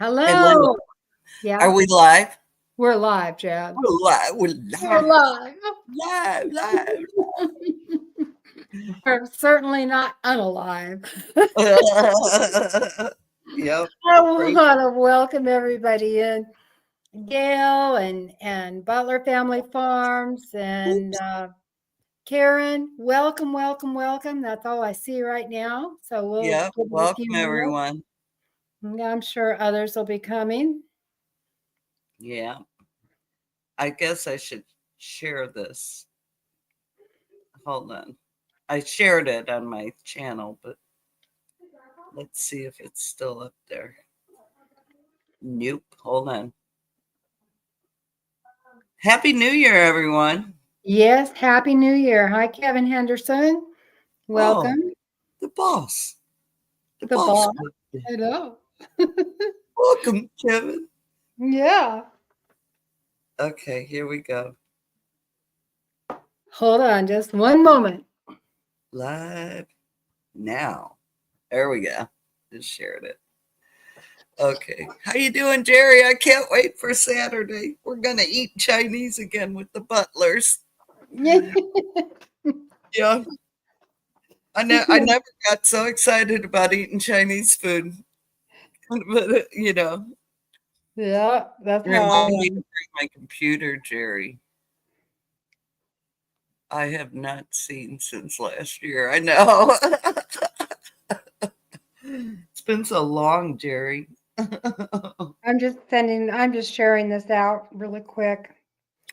And Linda, Hello. are Yeah, we live? we're live, Jeb. We're live. We're We're live. live. Live, live. We're certainly not unalive. Yep. I Praise. want to welcome everybody in. Gail and Butler Family Farms and Karen, welcome, welcome, welcome. That's all I see right now. So we'll Yep. give it a few Welcome, minutes. everyone. I'm sure others will be coming. Yeah. I guess I should share this. Hold on. I shared it on my channel, but let's see if it's still up there. Nope. Hold on. Happy New Year, everyone. Yes, Happy New Year. Hi, Kevin Henderson. Oh, Welcome. the boss. The The boss. boss. I know. Welcome, Kevin. Yeah. Okay, here we go. Hold on just one moment. Live now. There we go. Just shared it. Okay. How you doing, Jerry? I can't wait for Saturday. We're gonna eat Chinese again with the butlers. Yeah. I never got so excited about eating Chinese food. But Yeah, that's how I remind me to am. bring my computer, Jerry. I have not seen since last year. I know. It's been so long, Jerry. I'm just sharing this out really quick.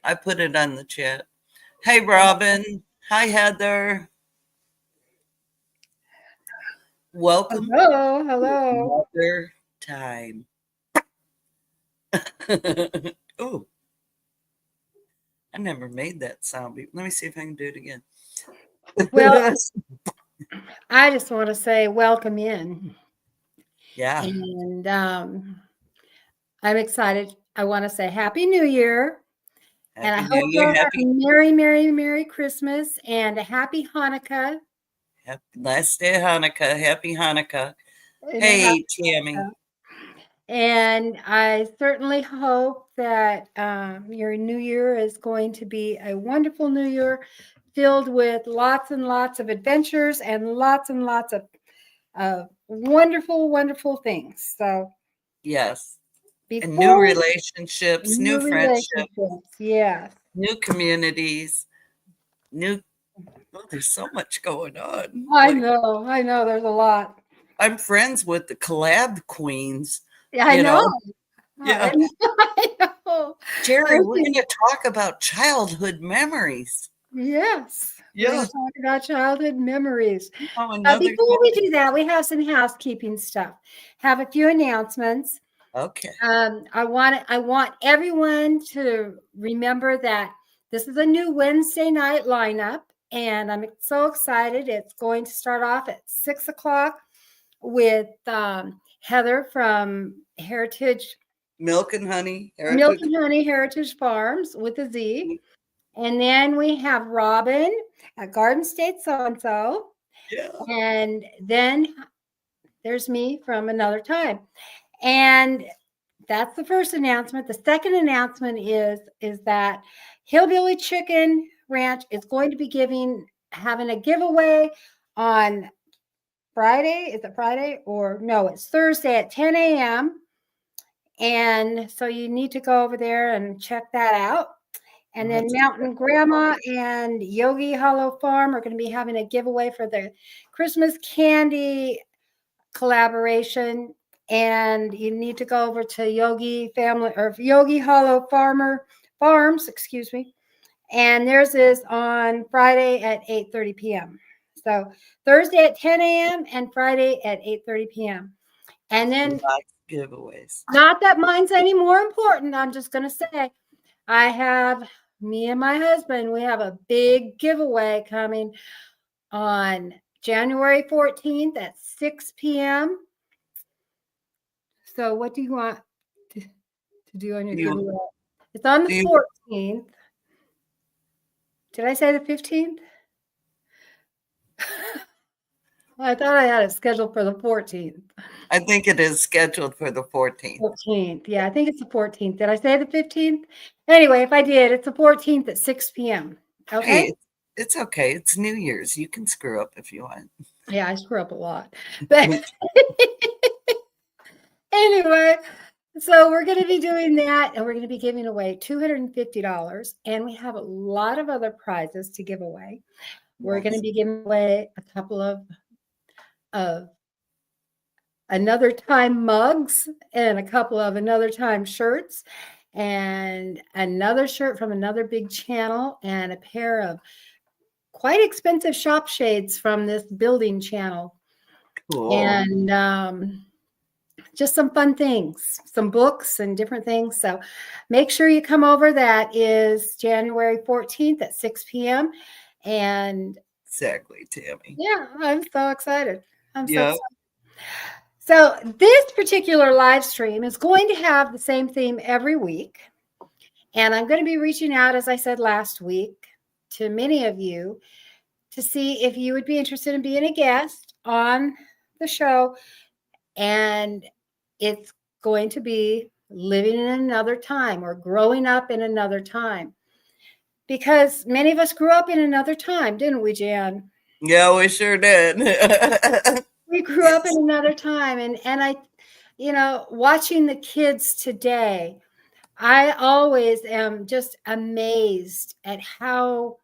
I put it on the chat. Hey, Robin. Hi, Heather. Welcome Hello, to hello. another time. Oh, I never made that sound. Let me see if I can do it again. Well, I just want to say welcome in. Yeah. And I'm excited. I want to say Happy New Year. And I Happy New hope you Year. all have a Merry, Merry, Merry Christmas and a Happy Hanukkah. Happy last day of Hanukkah. Happy Hanukkah. And a Hey, happy Tammy. Hanukkah. And I certainly hope that your new year is going to be a wonderful new year filled with lots and lots of adventures and lots of wonderful, wonderful things. So Yes. And new before relationships, new new friendships, relationships, yes. new communities, new. Oh, there's so much going on. I know, there's a lot. I'm friends with the collab queens, Yeah, I you know. know. I Yeah. know. I know. Jerry, I we're think, going to talk about childhood memories. yes, we're going Yeah. to talk about childhood memories. Oh, another Before we time. do that, we have some housekeeping stuff. Have a few announcements. Okay. I want everyone to remember that this is a new Wednesday night lineup, and I'm so excited. It's going to start off at 6 o'clock with Heather from Milk and Honey Milk Heritage. and Honey Heritage Farms with a Z. And then we have Robin at Garden State So and So. Yeah. And then there's me from Another Time. And that's the first announcement. The second announcement is that Hillbilly Chicken Ranch is going to be having a giveaway on Friday. Is it Friday or no? It's Thursday at 10 a.m. And so you need to go over there and check that out. And then Mountain Grandma and Yogi Hollow Farm are going to be having a giveaway for the Christmas candy collaboration. And you need to go over to Yogi Family or Yogi Hollow Farms, excuse me. And theirs is on Friday at 8:30 p.m. So Thursday at 10 a.m. and Friday at 8:30 p.m. And then Giveaways. not that mine's any more important. I'm just going to say I have me and my husband, we have a big giveaway coming on January 14th at 6 p.m. So what do you want to do on your giveaway? It's on the 14th. Did I say the 15th? I thought I had it scheduled for the 14th. I think it is scheduled for the 14th. 14th. Yeah, I think it's the 14th. Did I say the 15th? Anyway, if I did, it's the 14th at 6 p.m. Okay? Hey, it's okay. It's New Year's. You can screw up if you want. Yeah, I screw up a lot. But anyway, so we're going to be doing that and we're going to be giving away $250. And we have a lot of other prizes to give away. We're going to be giving away a couple of Another Time mugs and a couple of Another Time shirts and another shirt from another big channel and a pair of quite expensive shop shades from this building channel. Cool. And just some fun things, some books and different things. So make sure you come over. That is January 14th at 6 p.m. And exactly, Tammy. Yeah, I'm so excited. I'm so Yep. excited. So this particular live stream is going to have the same theme every week. And I'm going to be reaching out, as I said last week, to many of you to see if you would be interested in being a guest on the show. And it's going to be living in another time or growing up in another time. Because many of us grew up in another time, didn't we, Jan? Yeah, we sure did. We grew up in another time. And I, watching the kids today, I always am just amazed at how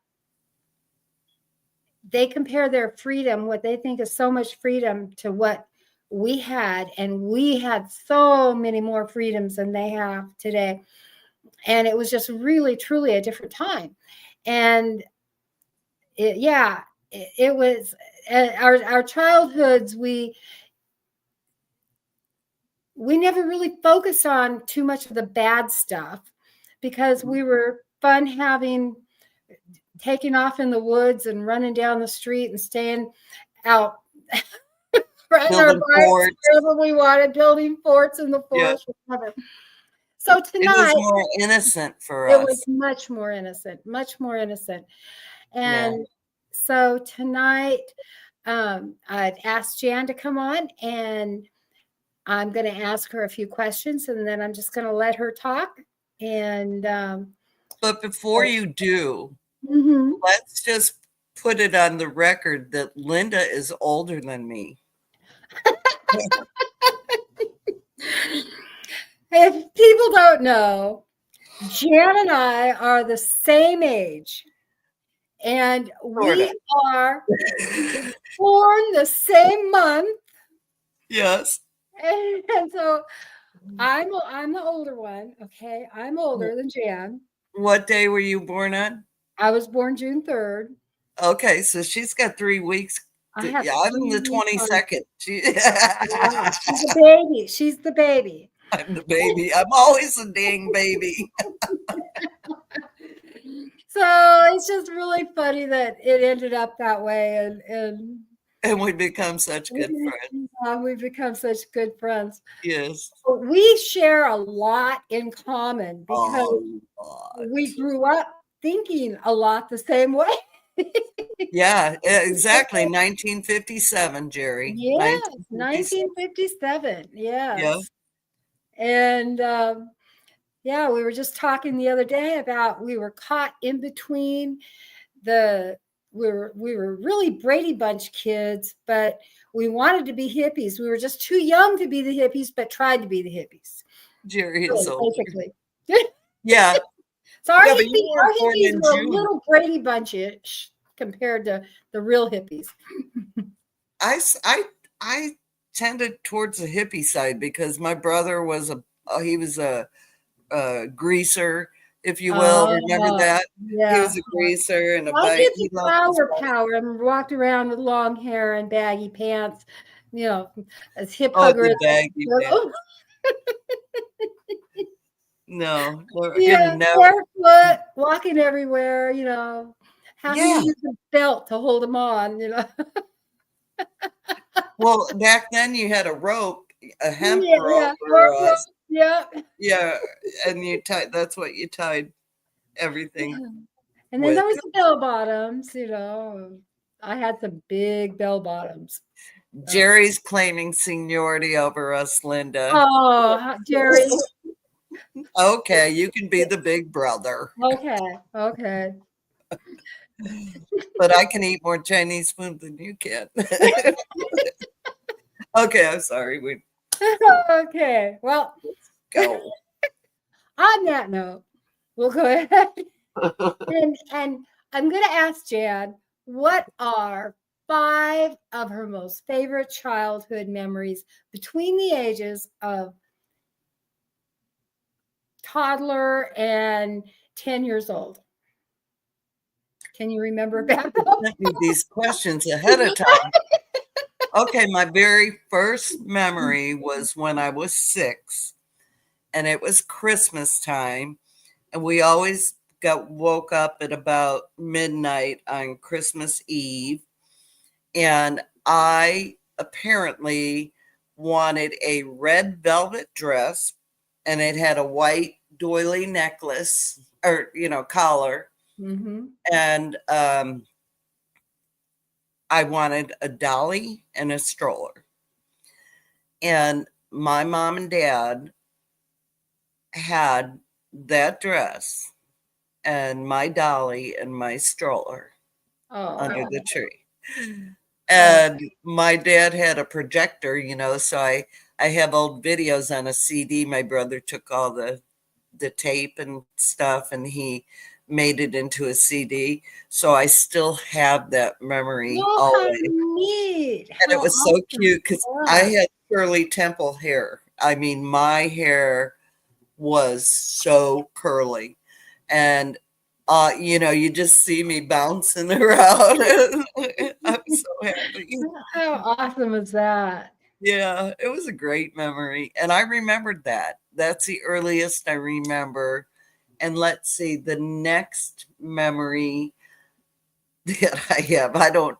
they compare their freedom, what they think is so much freedom, to what we had. And we had so many more freedoms than they have today. And it was just really, truly a different time. And it was our childhoods. We never really focused on too much of the bad stuff because we were fun taking off in the woods and running down the street and staying out riding our bikes wherever we wanted, building forts in the forest, whatever. So tonight it was more innocent for us. It was much more innocent. And so tonight, I've asked Jan to come on, and I'm going to ask her a few questions, and then I'm just going to let her talk. And but before you do, mm-hmm. Let's just put it on the record that Linda is older than me. If people don't know, Jan and I are the same age, and we are born the same month. Yes. And so I'm the older one. Okay, I'm older than Jan. What day were you born on? I was born June 3rd. Okay, so she's got 3 weeks. I'm the 22nd. She's the baby. She's the baby. I'm the baby. I'm always a dang baby. So it's just really funny that it ended up that way, and we become such good friends. We've become such good friends. Yes. We share a lot in common because we grew up thinking a lot the same way. Yeah, exactly. 1957, Jerry. Yes, 1957. Yes. Yeah. And we were just talking the other day about we were caught in between we were really Brady Bunch kids, but we wanted to be hippies. We were just too young to be the hippies, but tried to be the hippies. Jerry is so basically. Yeah. So our hippies were a little Brady Bunch-ish compared to the real hippies. I tended towards the hippie side because my brother was a greaser, if you will. Remember that? Yeah. He was a greaser and a bike. He flower power and walked around with long hair and baggy pants, as hip hugger as baggy pants. No, barefoot, walking everywhere, having to use a belt to hold them on, Well, back then you had a rope, a hemp rope. Yeah. Yeah, and that's what you tied everything. And then there was the bell bottoms, I had some big bell bottoms. Jerry's claiming seniority over us, Linda. Oh, Jerry. Okay, you can be the big brother, Okay. Okay. but I can eat more Chinese food than you can. Okay, I'm sorry. We Okay. Well, go. on that note, we'll go ahead and I'm going to ask Jan, what are 5 of her most favorite childhood memories between the ages of toddler and 10 years old? Can you remember back? Sent me these questions ahead of time. Okay, my very first memory was when I was 6, and it was Christmas time, and we always got woke up at about midnight on Christmas Eve, and I apparently wanted a red velvet dress, and it had a white doily necklace or collar, Mm-hmm. and I wanted a dolly and a stroller. And my mom and dad had that dress and my dolly and my stroller under Oh, the tree. oh, And my dad had a projector, so I have old videos on a CD. My brother took all the tape and stuff and he made it into a CD. So I still have that memory oh, how always. neat. And How it was so awesome cute is because I that? had Shirley Temple hair. I mean, my hair was so curly. And you just see me bouncing around. I'm so happy. How awesome is that? Yeah, it was a great memory. And I remembered that. That's the earliest I remember. And let's see, the next memory that I have, I don't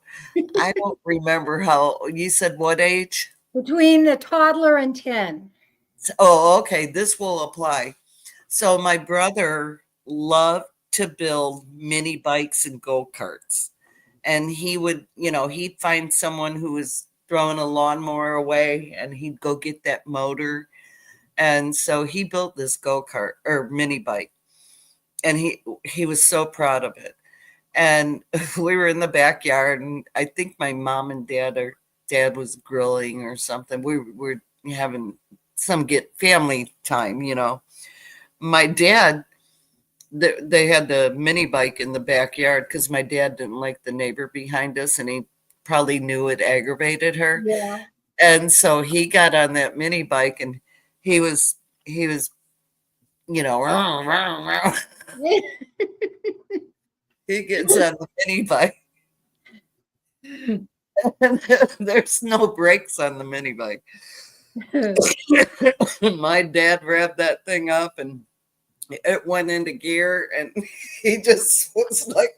remember how you said what age? Between the toddler and 10. Oh, okay. This will apply. So my brother loved to build mini bikes and go-karts. And he would, he'd find someone who was throwing a lawnmower away and he'd go get that motor. And so he built this go-kart or mini bike. And he was so proud of it. And we were in the backyard and I think my mom and dad was grilling or something. We were having some get family time. My dad, they had the mini bike in the backyard because my dad didn't like the neighbor behind us and he probably knew it aggravated her. Yeah. And so he got on that mini bike and he was "Row, row, row." He gets on the mini bike and there's no brakes on the mini bike. My dad revved that thing up and it went into gear and he just was like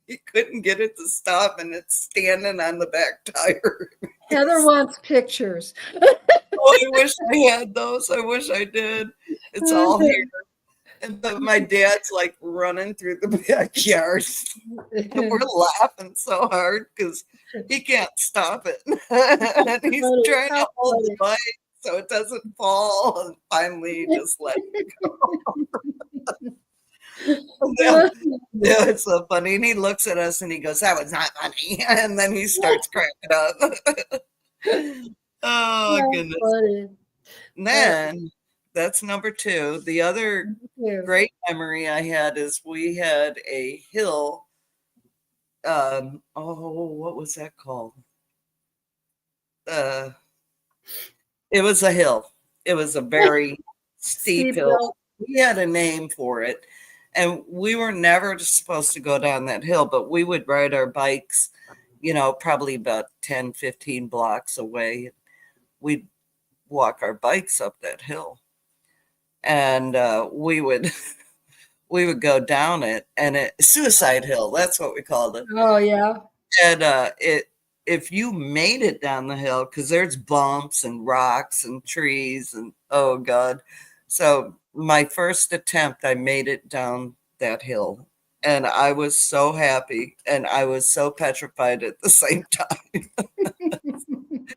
he couldn't get it to stop and it's standing on the back tire. Heather wants pictures. Oh, I wish I had those. I wish I did. It's all here. And but my dad's like running through the backyard and we're laughing so hard because he can't stop it. And he's trying to hold the bike so it doesn't fall. And finally he just let it go. Yeah, yeah, it's so funny. And he looks at us and he goes, "That was not funny." And then he starts cracking up. Oh, goodness. Funny. And then that's number 2. The other great memory I had is we had a hill. What was that called? Uh, it was a hill. It was a very steep hill. We had a name for it. And we were never supposed to go down that hill, but we would ride our bikes, probably about 10, 15 blocks away. We'd walk our bikes up that hill. And we would we would go down it and Suicide Hill, that's what we called it. Oh, yeah. And if you made it down the hill, because there's bumps and rocks and trees and oh God. So my first attempt, I made it down that hill and I was so happy and I was so petrified at the same time.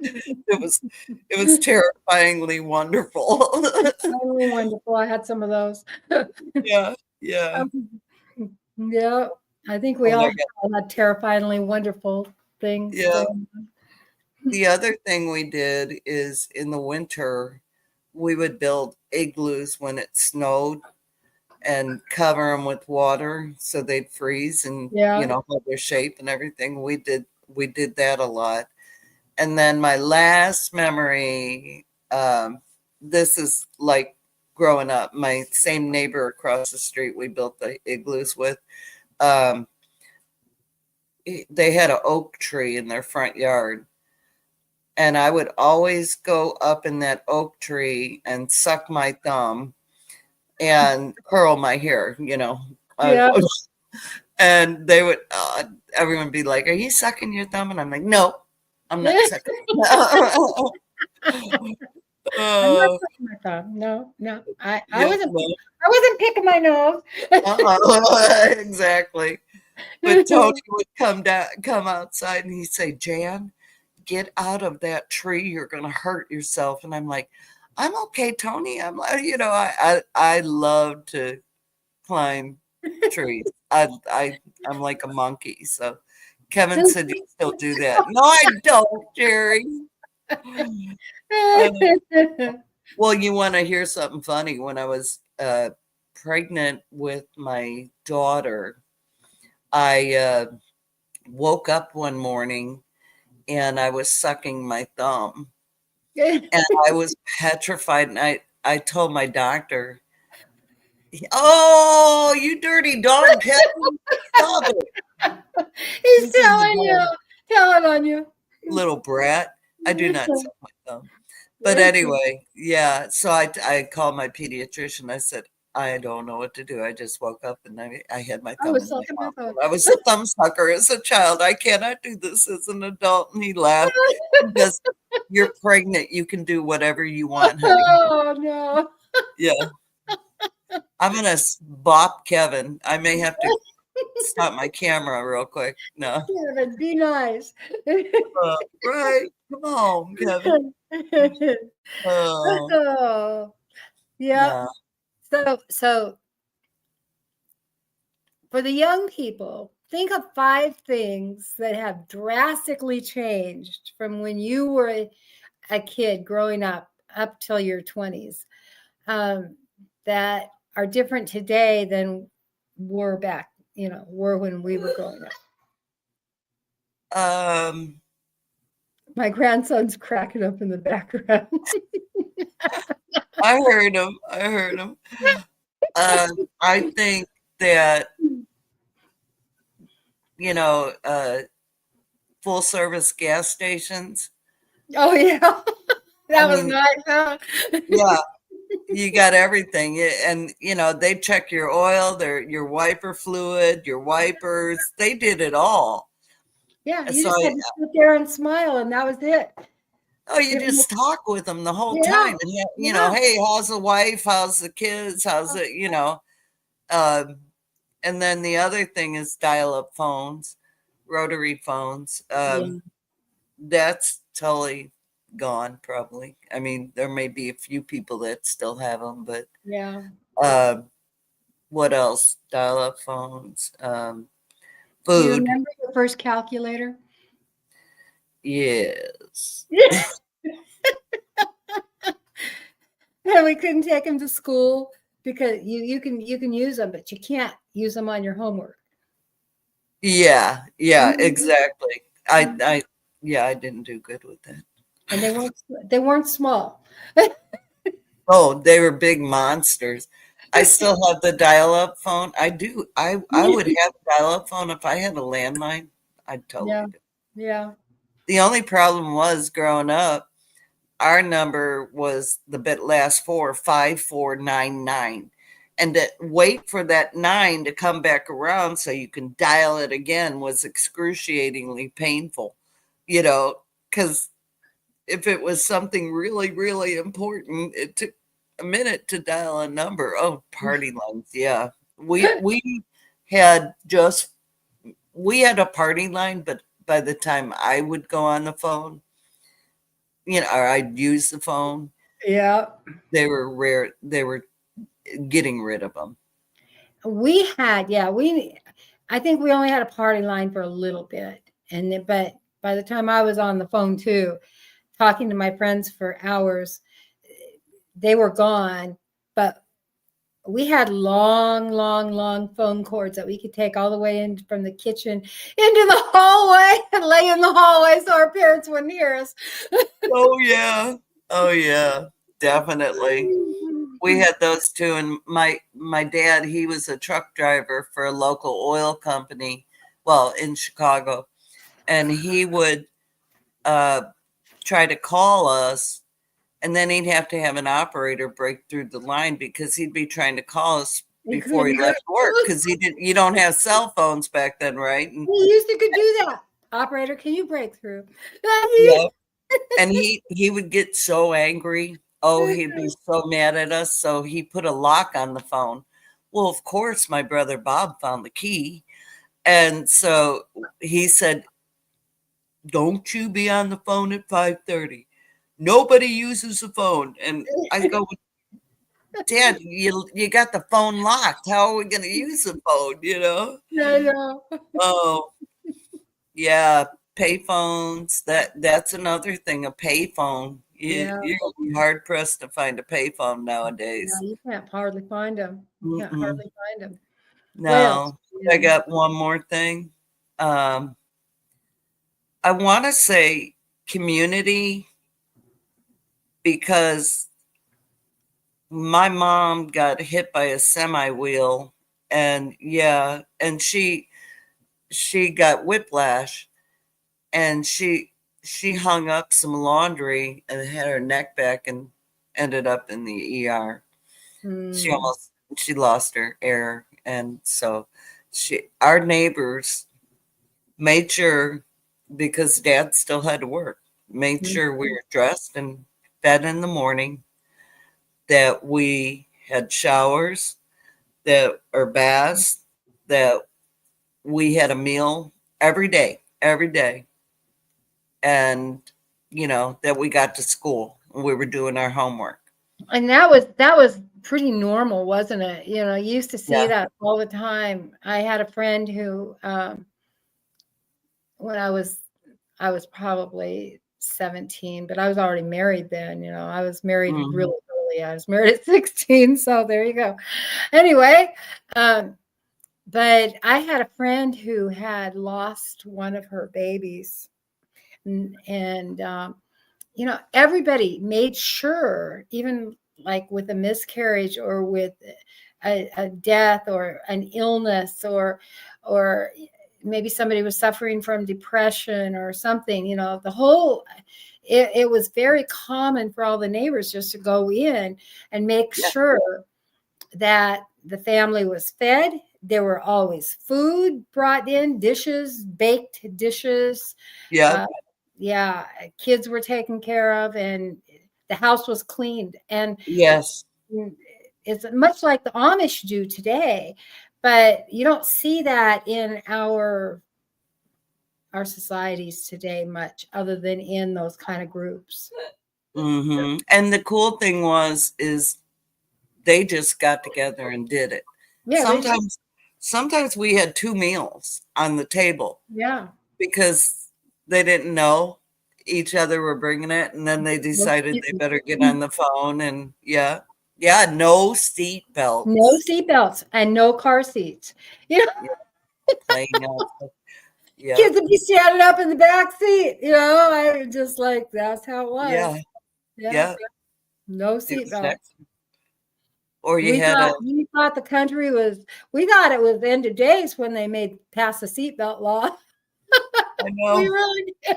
It was it was terrifyingly wonderful. Oh, wonderful. I had some of those. Yeah, yeah. Yeah, I think we Oh my all god. had terrifyingly wonderful things Yeah. going on. The other thing we did is in the winter, we would build igloos when it snowed and cover them with water so they'd freeze and, Yeah, hold their shape and everything. We did that a lot. And then my last memory, this is like growing up, my same neighbor across the street we built the igloos with. Um, they had an oak tree in their front yard. And I would always go up in that oak tree and suck my thumb and curl my hair. I yeah. would, and they would, everyone would be like, "Are you sucking your thumb?" And I'm like, "No, I'm not sucking." I'm not Oh, sucking my thumb. No, no. I yeah, wasn't no, I wasn't picking my nose. exactly. But Tony would come outside, and he'd say, "Jan, get out of that tree. You're going to hurt yourself." And I'm like, "I'm okay, Tony." I'm like, I love to climb trees. I'm like a monkey. So Kevin said you still do that. No, I don't, Jerry. Uh, well, you want to hear something funny? When I was pregnant with my daughter, I woke up one morning and I was sucking my thumb and I was petrified. And I told my doctor, "Oh, you dirty dog, Kevin, stop it." He's This is the telling on you. little brat. I do not suck my thumb. But anyway, yeah. So I called my pediatrician. I said, "I don't know what to do. I just woke up and I had my I thumb was in my sucking my mouth. thumb. And I was a thumb sucker as a child. I cannot do this as an adult." And he laughed. He goes, "You're pregnant. You can do whatever you want, honey." Oh no. Yeah. I'm gonna bop Kevin. I may have to stop my camera real quick. No. Kevin, be nice. Right. Come on, Kevin. Oh, Oh, yeah. yeah. So for the young people, think of 5 things that have drastically changed from when you were a kid growing up till your 20s, um, that are different today than were when we were growing up. Um, My grandson's cracking up in the background. I heard him. I heard him. I think that, you know, uh, full service gas stations. Oh yeah, I that was mean, nice, huh? yeah, you got everything. And, they check your oil, your wiper fluid, your wipers. They did it all. Yeah, you So just had to sit there and smile, and that was it. oh, you It was- just talk with them the whole yeah, time. And, yeah. "Hey, how's the wife? How's the kids? How's it?" Um, and then the other thing is dial-up phones, rotary phones. Yeah. That's totally gone, probably. I mean, there may be a few people that still have them, but Yeah. um, what else? Dial-up phones, Do you food. remember your first calculator? Yes. And we couldn't take them to school because you can use them, but you can't use them on your homework. Yeah, yeah, Mhm. exactly. Yeah, I didn't do good with that. And they weren't small. Oh, they were big monsters. I still have the dial-up phone. I do. I would have a dial-up phone if I had a landline. I'd Yeah. totally do. Yeah. The only problem was growing up, our number was the last four, 5499. And to wait for that nine to come back around so you can dial it again was excruciatingly painful, because if it was something really, really important, it took a minute to dial a number. Oh, party lines. Yeah. We had just, we had a party line, but by the time I would go on the phone, or I'd use the phone, Yeah. they were rare. They were getting rid of them. We had, yeah, I think we only had a party line for a little bit. And then, but by the time I was on the phone too, talking to my friends for hours, they were gone. But we had long, long, long phone cords that we could take all the way in from the kitchen into the hallway and lay in the hallway so our parents wouldn't hear us. Oh yeah. Oh yeah. Definitely. We had those too. And my dad, he was a truck driver for a local oil company, well, in Chicago. And he would uh, try to call us, and then he'd have to have an operator break through the line because he'd be trying to call us They before couldn't he hear left work, us. because you don't have cell phones back then, right? And We used to could do that. Operator, can you break through? yeah, and he would get so angry. Oh, he'd be so mad at us. So he put a lock on the phone. Well, of course, my brother Bob found the key. And so he said, "Don't you be on the phone at 5:30. Nobody uses the phone." And I go, "Dad, you got the phone locked. How are we going to use the phone, I know. Oh, yeah, payphones. That's another thing, a payphone. Yeah. You're gonna be hard pressed to find a payphone Yeah, nowadays. you can't hardly find them. You can't Mm-mm. hardly find them. What else? No, I got one more thing. Um, I want to say community, because my mom got hit by a semi wheel, and yeah, and she got whiplash, and she hung up some laundry and had her neck back and ended up in the ER. She Hmm. almost she lost her air, and so our neighbors made sure, because dad still had to work, made sure we were dressed and fed in the morning, that we had showers, that or baths, that we had a meal every day, and that we got to school and we were doing our homework. And that was pretty normal, wasn't it? You used to see Yeah. that all the time. I had a friend who, when I was probably 17, but I was already married then. I was married Mhm. really early. I was married at 16, so there you go. Anyway, um, but I had a friend who had lost one of her babies, and everybody made sure, even like with a miscarriage or with a death or an illness, or maybe somebody was suffering from depression or something, it was very common for all the neighbors just to go in and make Yeah. sure that the family was fed. There were always food brought in, dishes, baked dishes. Yeah. uh, yeah, kids were taken care of, and the house was cleaned. And Yes. it's much like the Amish do today, but you don't see that in our societies today much, other than in those kind of groups. And the cool thing is they just got together and did it. Yeah, they just, Sometimes we had two meals on the table yeah. because they didn't know each other were bringing it, and then they decided they better get on the phone. And yeah, yeah, no seat No belts. seatbelts and no car seats. You know, Yeah, playing out. Yeah, kids would be standing up in the back seat. I just like that's how it was. yeah, Yeah, yeah. no Exactly. seatbelts. Or you We had a thought we thought the country was. We thought it was the end of days when they made pass the seatbelt law. I We know. really did.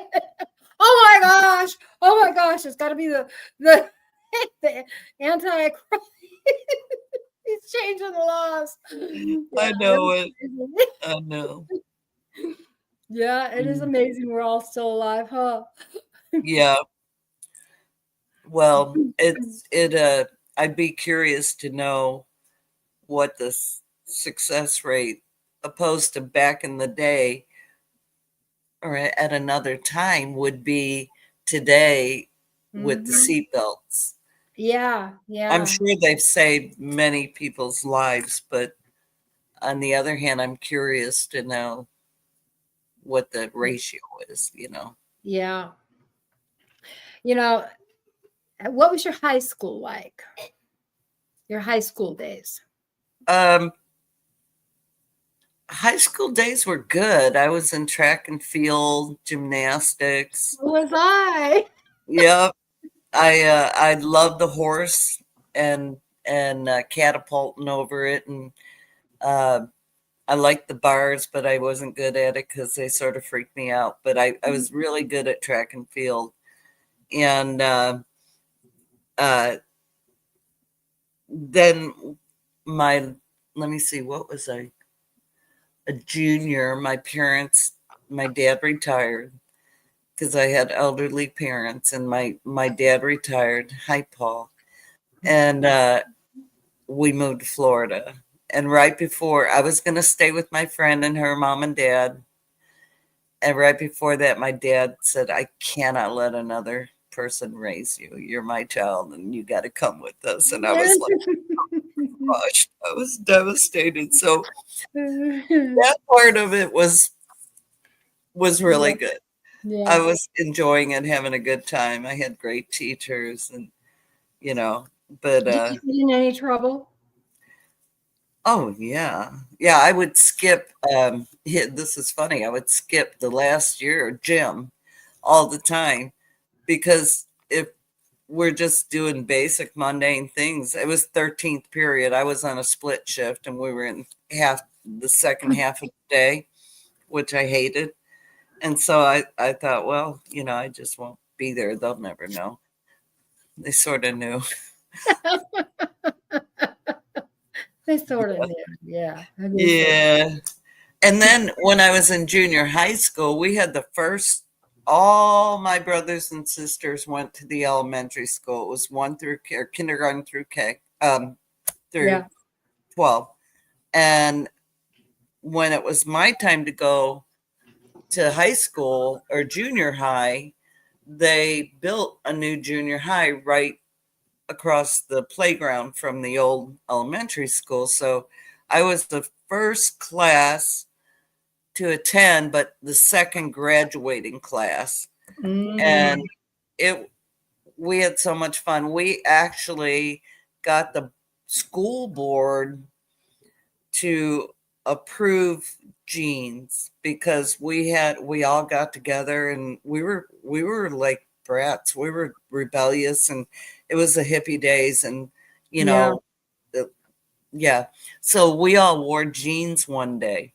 Oh my gosh! Oh my gosh! It's got to be the the anti. He's changing the laws. Yeah, I it know was it. amazing. I know. Yeah, it is Mm, amazing we're all still alive, huh? yeah. Well, I'd be curious to know what the success rate opposed to back in the day or at another time would be today with the Mhm. seatbelts. Yeah, I'm yeah, sure they've saved many people's lives, but on the other hand, I'm curious to know what the ratio is. yeah. You know, what was your high school like? Your high school days? Um, High school days were good. I was in track and field, gymnastics. So was I. Yep. I loved the horse and catapulting over it, and uh, I liked the bars, but I wasn't good at it because they sort of freaked me out. But I was really good at track and field, and uh, then my let me see, what was I? A junior. My dad retired because I had elderly parents, and my dad retired. Hi, Paul. And we moved to Florida. And right before I was going to stay with my friend and her mom and dad, and right before that, my dad said, "I cannot let another person raise you. You're my child, and you got to come with us." And I was like, "Gosh," I was devastated. So that part of it was really Yeah, good. I yeah. was enjoying it, having a good time. I had great teachers, and you know, but Did you get in any trouble? oh yeah, yeah. I would skip. This is funny. I would skip the last year gym all the time because if we're just doing basic mundane things, it was 13th period. I was on a split shift, and we were in the second half of the day, which I hated. And so I thought, well, I just won't be there. They'll never know. They sort of knew. They sort of did. Yeah, they sort of. Yeah. And then when I was in junior high school, we had all my brothers and sisters went to the elementary school. It was one through or kindergarten through through Yeah. 12. And when it was my time to go to high school or junior high, they built a new junior high right across the playground from the old elementary school. So I was the first class to attend, but the second graduating class. And Mm, it we had so much fun. We actually got the school board to approve jeans because we all got together, and we were like brats. We were rebellious, and it was the hippie days, and you yeah. know uh, yeah, so we all wore jeans one day.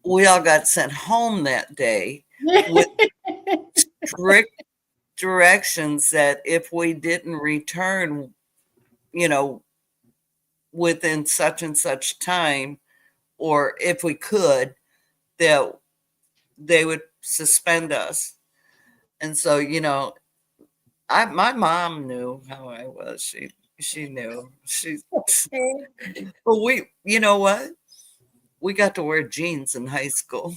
We all got sent home that day with strict directions that if we didn't return, you know within such and such time, or if we could, that they would suspend us. And so, I my mom knew how I was. She knew. But you know what? We got to wear jeans in high school.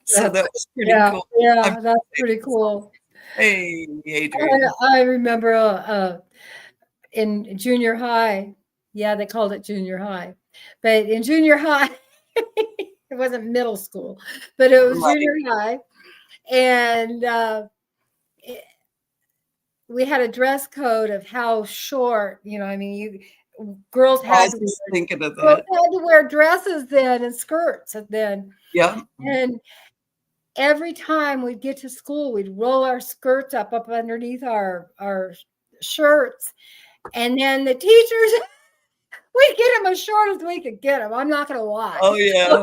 So That's that was pretty yeah, cool. I'm yeah, that's pretty cool. Hey, Adrian. I remember, in junior high, yeah, they called it junior high, but in junior high, it wasn't middle school, but it was Right. junior high, and, it we had a dress code of how short, I mean, girls I had was to just wear thinking of girls that. had to wear dresses then and skirts and then Yeah. and every time we'd get to school, we'd roll our skirts up underneath our shirts, and then the teachers we'd get them as short as we could get them. I'm not gonna lie. Oh yeah.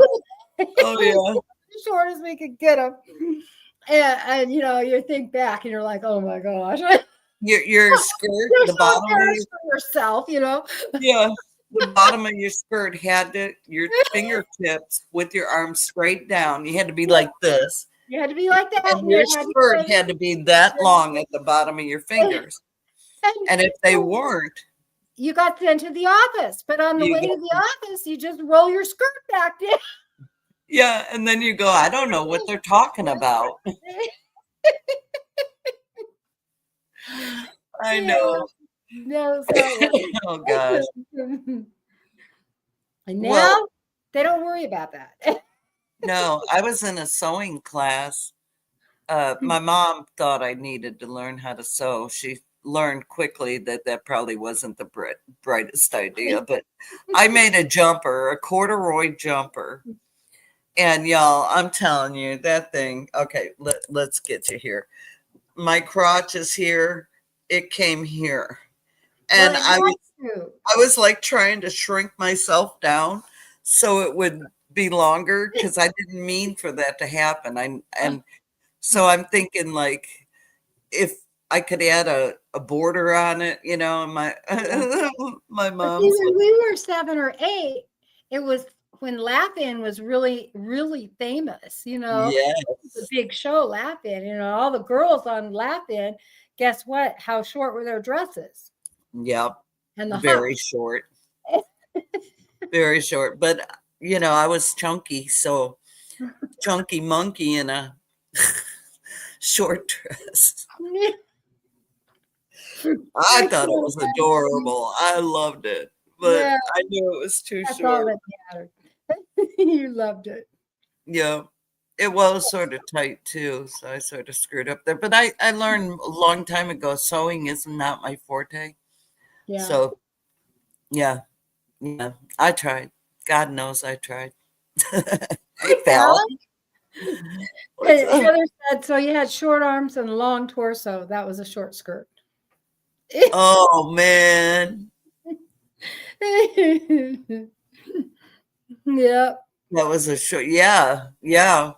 Oh yeah. As short as we could get them. And you think back and you're like, "Oh my gosh." Your skirt, You're the so bottom of your embarrassed for yourself. yeah, the bottom of your skirt had your fingertips with your arms straight down. You had to be like this, You had to be like that, and and you your had to skirt had to be that long at the bottom of your say fingers. And if they and weren't, you got sent to the office. But on the You way to the office, you just roll your skirt back down. Yeah, and then you go, I don't know what they're talking about. I Yeah, know. that was how it Oh gosh. was. And Well, now they don't worry about that. no, I was in a sewing class. My mom thought I needed to learn how to sew. She learned quickly that that probably wasn't the brightest idea, but I made a jumper, a corduroy jumper. And y'all, I'm telling you, that thing, okay, let's get you here. My crotch is here. It came here. Well, And it has to. I was like trying to shrink myself down so it would be longer because I didn't mean for that to happen. And so I'm thinking like if I could add a border on it, you know, and my Yeah. my But see, mom's when we were 7 or 8, it was when Laugh-In was really, really famous, the yes, big show Laugh-In, all the girls on Laugh-In, guess what? How short were their dresses yep, and the very humps? short, very short. But I was chunky, so chunky monkey in a short dress. I I thought it can't was imagine. adorable. I loved it, but Yeah, I knew it was too that's all short. that mattered. You loved it. Yeah. It was sort of tight too, so I sort of screwed up there. But I learned a long time ago sewing is not my forte. Yeah. So yeah, yeah. I tried. God knows I tried. Hey Hi, Val. Val. What's up? Heather said, so you had short arms and a long torso. That was a short skirt. Oh man. Yep. That was a short, yeah, yeah.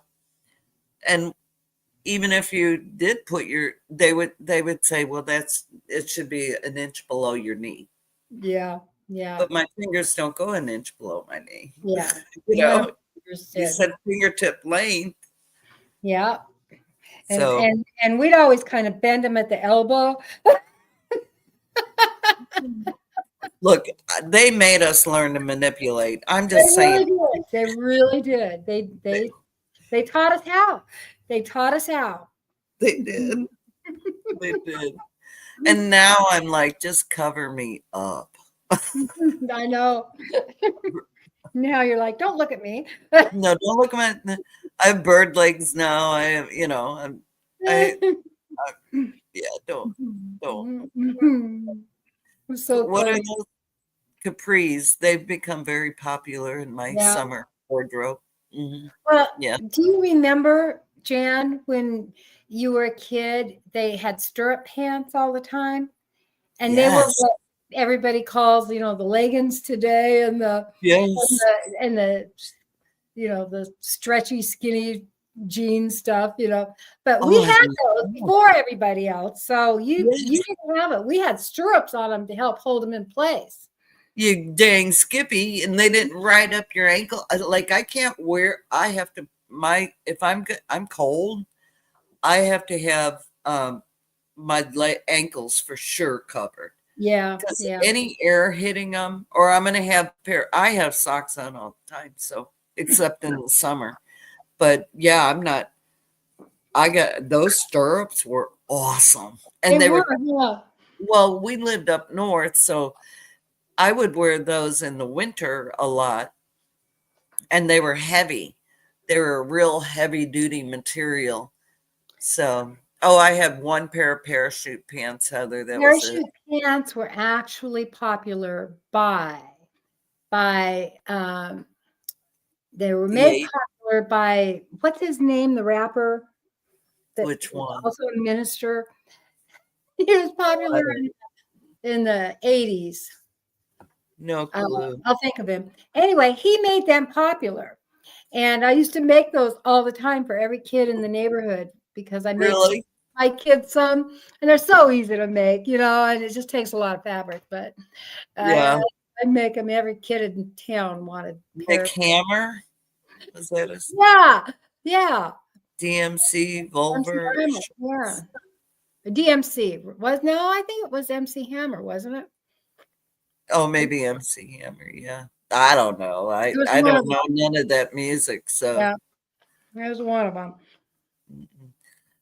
And even if you did put your they would say, well, it should be an inch below your knee. Yeah. Yeah. But my fingers don't go an inch below my knee. Yeah. You You know, you understood. said fingertip length. Yeah. And So and and we'd always kind of bend them at the elbow. look, they made us learn to manipulate. I'm They just saying really did. They really did. They taught us how. They taught us how. they did. They did. And now I'm like, just cover me up. I know. Now you're like, don't look at me. No, don't look at my. I have bird legs now. I have, I, I yeah, don't. So What are funny. those capris? They've become very popular in my Yeah. summer wardrobe. Hmm. Well, Yeah. do you remember, Jan, when you were a kid, they had stirrup pants all the time? And they were Yes. what everybody calls, the leggings today and Yes. the stretchy, skinny jean stuff. But we Oh, I had those know. before everybody else. So you Yes. didn't have it. We had stirrups on them to help hold them in place. You dang Skippy, and they didn't ride up your ankle. Like I can't wear. I have to if I'm cold. I have to have my ankles for sure covered Yeah, because yeah. any air hitting them, or I'm gonna have pair. I have socks on all the time, so except in the summer. But yeah, I'm not. I got those stirrups were awesome, They and they were, were yeah. well. We lived up north, so I would wear those in the winter a lot, and they were heavy. They were a real heavy duty material. So, oh, I had one pair of parachute pants, Heather. That was it. Parachute pants were actually popular by they were The made eight, popular by what's his name, the rapper that which was one? also a minister. He was Oh, I popular don't. in the 80s. No clue. I'll think of him. Anyway, he made them popular. And I used to make those all the time for every kid in the neighborhood because I made Really? my kids some, and they're so easy to make, and it just takes a lot of fabric. But I, Yeah. I make them. Every kid in town wanted a pair. Nick Hammer. Was that a Yeah, yeah. DMC MC Volver? Hammer, yeah. DMC was no, I think it was MC Hammer, wasn't it? Oh, maybe MC Hammer. Yeah. I don't know. It was I one of don't them. know none of that music. So Yeah, it was one of them. mm-mm.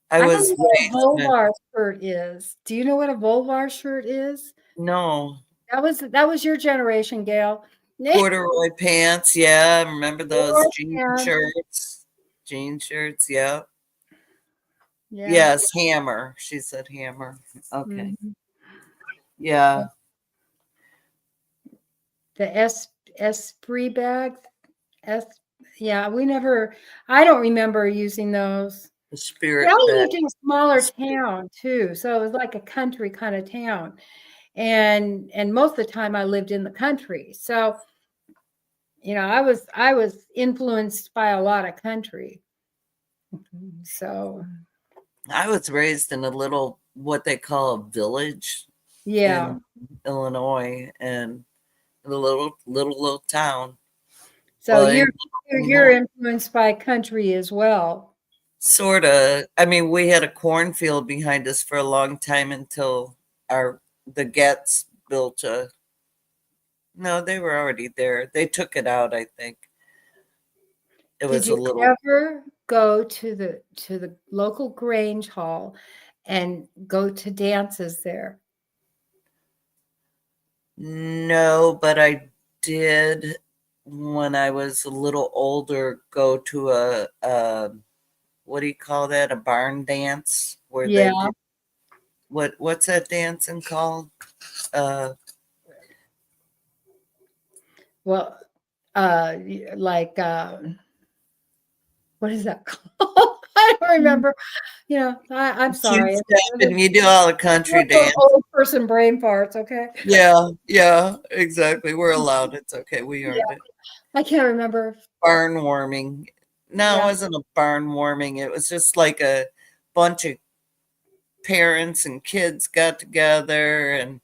I I don't was know what a raised in Volvar shirt is. Do you know what a Volvar shirt is? no That was your generation, Gail. corduroy pants. Yeah. Remember those Volvar jean pants. shirts? Jean shirts. Yeah. Yeah. Yes. Hammer. She said hammer. Okay. Mhm. Yeah. The Esprit bags. S. Yeah, we never. I don't remember using those. The Yeah, spirit I bag. lived in a smaller town too, so it was like a country kind of town, and most of the time I lived in the country. So I was influenced by a lot of country. So I was raised in a little, what they call a village yeah. in Illinois, and in a little town. So Well, it you're ain't you're anymore. influenced by country as well. Sorta. I mean, we had a cornfield behind us for a long time until our the Getz built a. No, they were already there. They took it out, I think. It Did was a you little. ever go to the local Grange Hall and go to dances there? No, but I did when I was a little older go to a what do you call that? A barn dance where they Yeah. do what's that dancing called? Uh Well, like what is that called? I don't remember. I'm two sorry. step, and you do all the country Those dance. old person brain farts, okay? Yeah, yeah, exactly. We're allowed. It's okay. We Yeah, earned it. I can't remember. Barn warming. No, it Yeah. wasn't a barn warming. It was just like a bunch of parents and kids got together and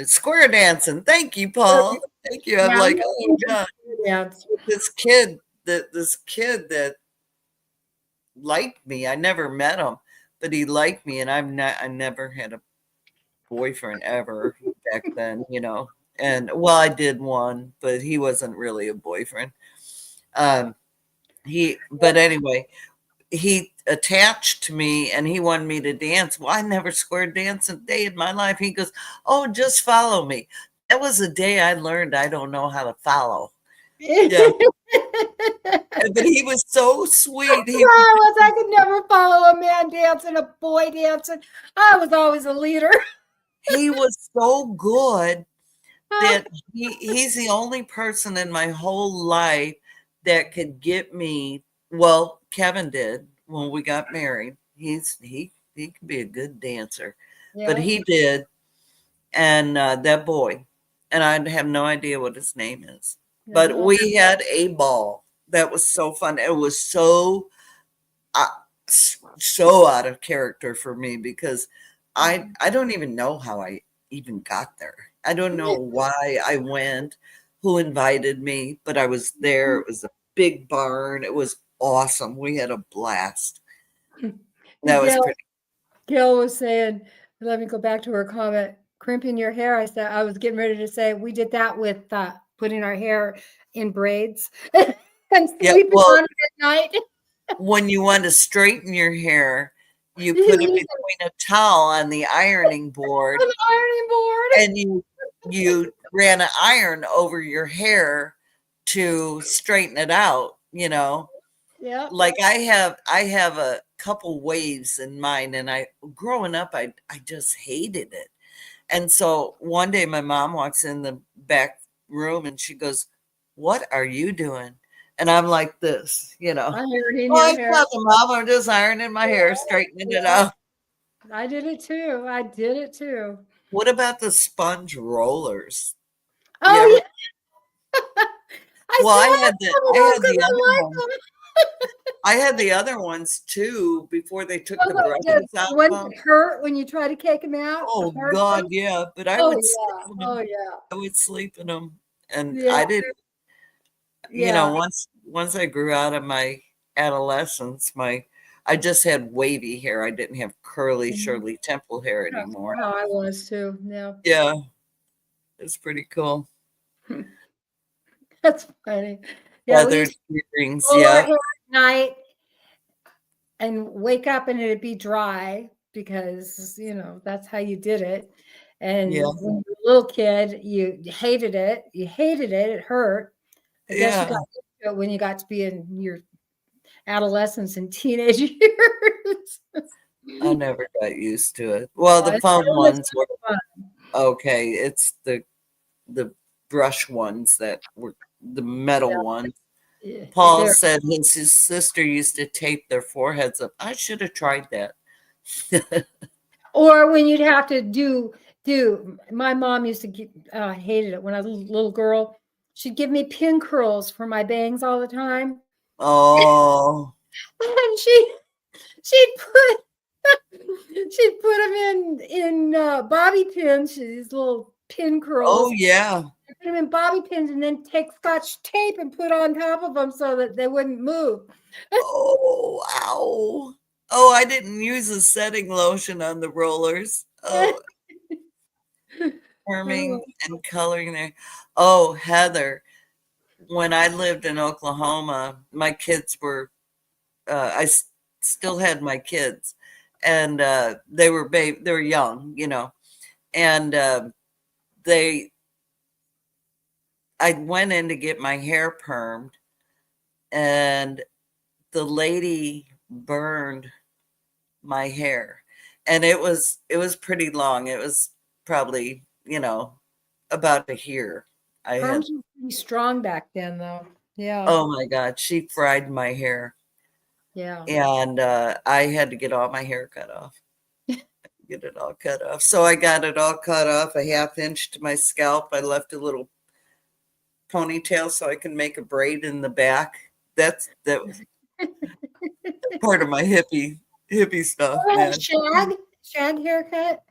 square dancing. Thank you, Paul. Thank you. I'm Yeah, like, oh God, dance. this kid that liked me. I never met him, but he liked me, and I never had a boyfriend ever back then. And well, I did one, but he wasn't really a boyfriend. Um, but anyway, he attached to me and he wanted me to dance. Well, I never square danced a day in my life. He goes, "Oh, just follow me." That was the day I learned I don't know how to follow. Yeah. But he was so sweet. I could never follow a man dancing, a boy dancing. I was always a leader. He was so good that he's the only person in my whole life that could get me. Well, Kevin did when we got married. He could be a good dancer, but Yeah. he did. And that boy, and I have no idea what his name is, but Yeah. we had a ball. That was so fun. It was uh, so out of character for me because I don't even know how I even got there. I don't know why I went, who invited me, but I was there. It was a big barn. It was awesome. We had a blast. That was Gail, pretty. Gail was saying, let me go back to her comment, crimping your hair. I was getting ready to say we did that with putting our hair in braids and Yeah. sleeping Well, on it at night. when you want to straighten your hair, you You put it use between a towel on the ironing board, an ironing board. and you ran an iron over your hair to straighten it out. Yeah. Like I have a couple waves in mine, and I growing up I just hated it. And so one day my mom walks in the back room and she goes, "What are you doing?" And I'm like this. Ironing "Oh, your it's hair. nothing, Mom. I'm just ironing my hair, straightening it Yeah. out." I did it too. I did it too. What about the sponge rollers? You ever? Oh yeah. I Well, still have some of I those had because the I other like one. them. I had the other ones too before they took Oh, the the brushes out ones of them. that hurt when you try to take them out, the Oh hard God, ones. yeah. But I Oh would sleep yeah. in Oh them. yeah. I would sleep in them, and Yeah. I didn't. Yeah. Once I grew out of my adolescence, I just had wavy hair. I didn't have curly Mhm. Shirley Temple hair That's anymore. how I was too. Yeah. Yeah, it's pretty cool. That's funny. Yeah, we Feathered used to earrings. roll our Yep. hair at night and wake up and it'd be dry because, that's how you did it. Yeah. And when you were a little kid, you hated it. You hated it. It hurt. I guess you Yeah. got used to it when you got to be in your adolescence and teenage years. I never got used to it. Well, the It foam was ones were fun. okay. It's the brush ones that were the metal ones. Yeah, Paul there. said his sister used to tape their foreheads up. I should have tried that. Or when you'd have to my mom used to get, I hated it when I was a little girl. She'd give me pin curls for my bangs all the time. Oh, And she'd put she'd put them in bobby pins, these little pin oh curls. yeah. Put them in bobby pins and then take Scotch tape and put on top of them so that they wouldn't move. Oh, ow. Oh, I didn't use a setting lotion on the rollers. Oh, firming and coloring there. Oh, Heather, when I lived in Oklahoma, my kids were still had my kids, and they were young, and they I went in to get my hair permed, and the lady burned my hair, and it was pretty long. It was probably about a year. I had Perms were pretty strong back then, though. Yeah, Oh my God, she fried my hair, yeah. and I had to get all my hair cut off. Get it all cut off. So I got it all cut off, a half inch to my scalp. I left a little ponytail so I can make a braid in the back. That was part of my hippie stuff, Oh, man. shag haircut.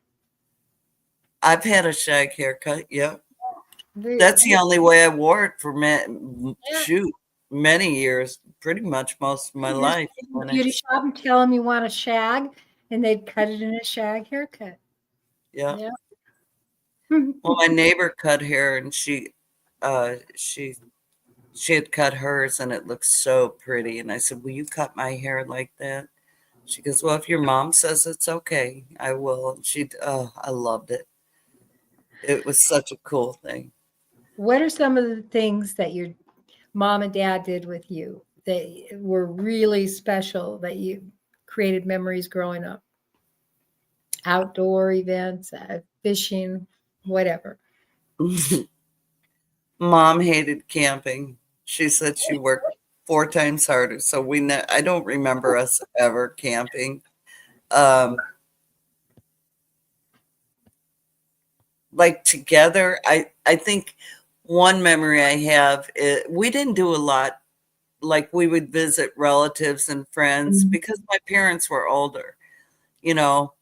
I've had a shag haircut. Yep. The, That's the only way I wore it for yeah, shoot many years, pretty much most of my you just life. go to the When beauty it's shop and tell them you want a shag, and they'd cut it in a shag haircut. Yeah. Yeah. Well, my neighbor cut hair, and she had cut hers, and it looked so pretty. And I said, "Will you cut my hair like that?" She goes, "Well, if your mom says it's okay, I will." And I loved it. It was such a cool thing. What are some of the things that your mom and dad did with you that were really special that you created memories growing up? Outdoor events, fishing, whatever. Mom hated camping. She said she worked 4 times harder, so I don't remember us ever camping. Um, like together, I think one memory I have is we didn't do a lot. Like we would visit relatives and friends Mhm. because my parents were older, you know,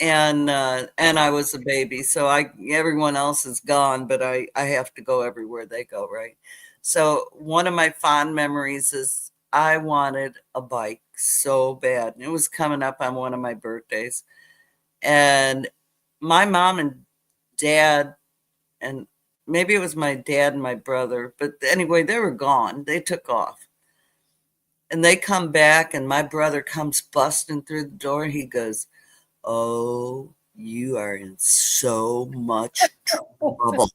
and I was a baby, so I everyone else is gone, but I have to go everywhere they go, right? So one of my fond memories is I wanted a bike so bad, and it was coming up on one of my birthdays, and my mom and dad, and maybe it was my dad and my brother, but anyway, they were gone. They took off, and they come back, and my brother comes busting through the door. He goes, "Oh, you are in so much trouble."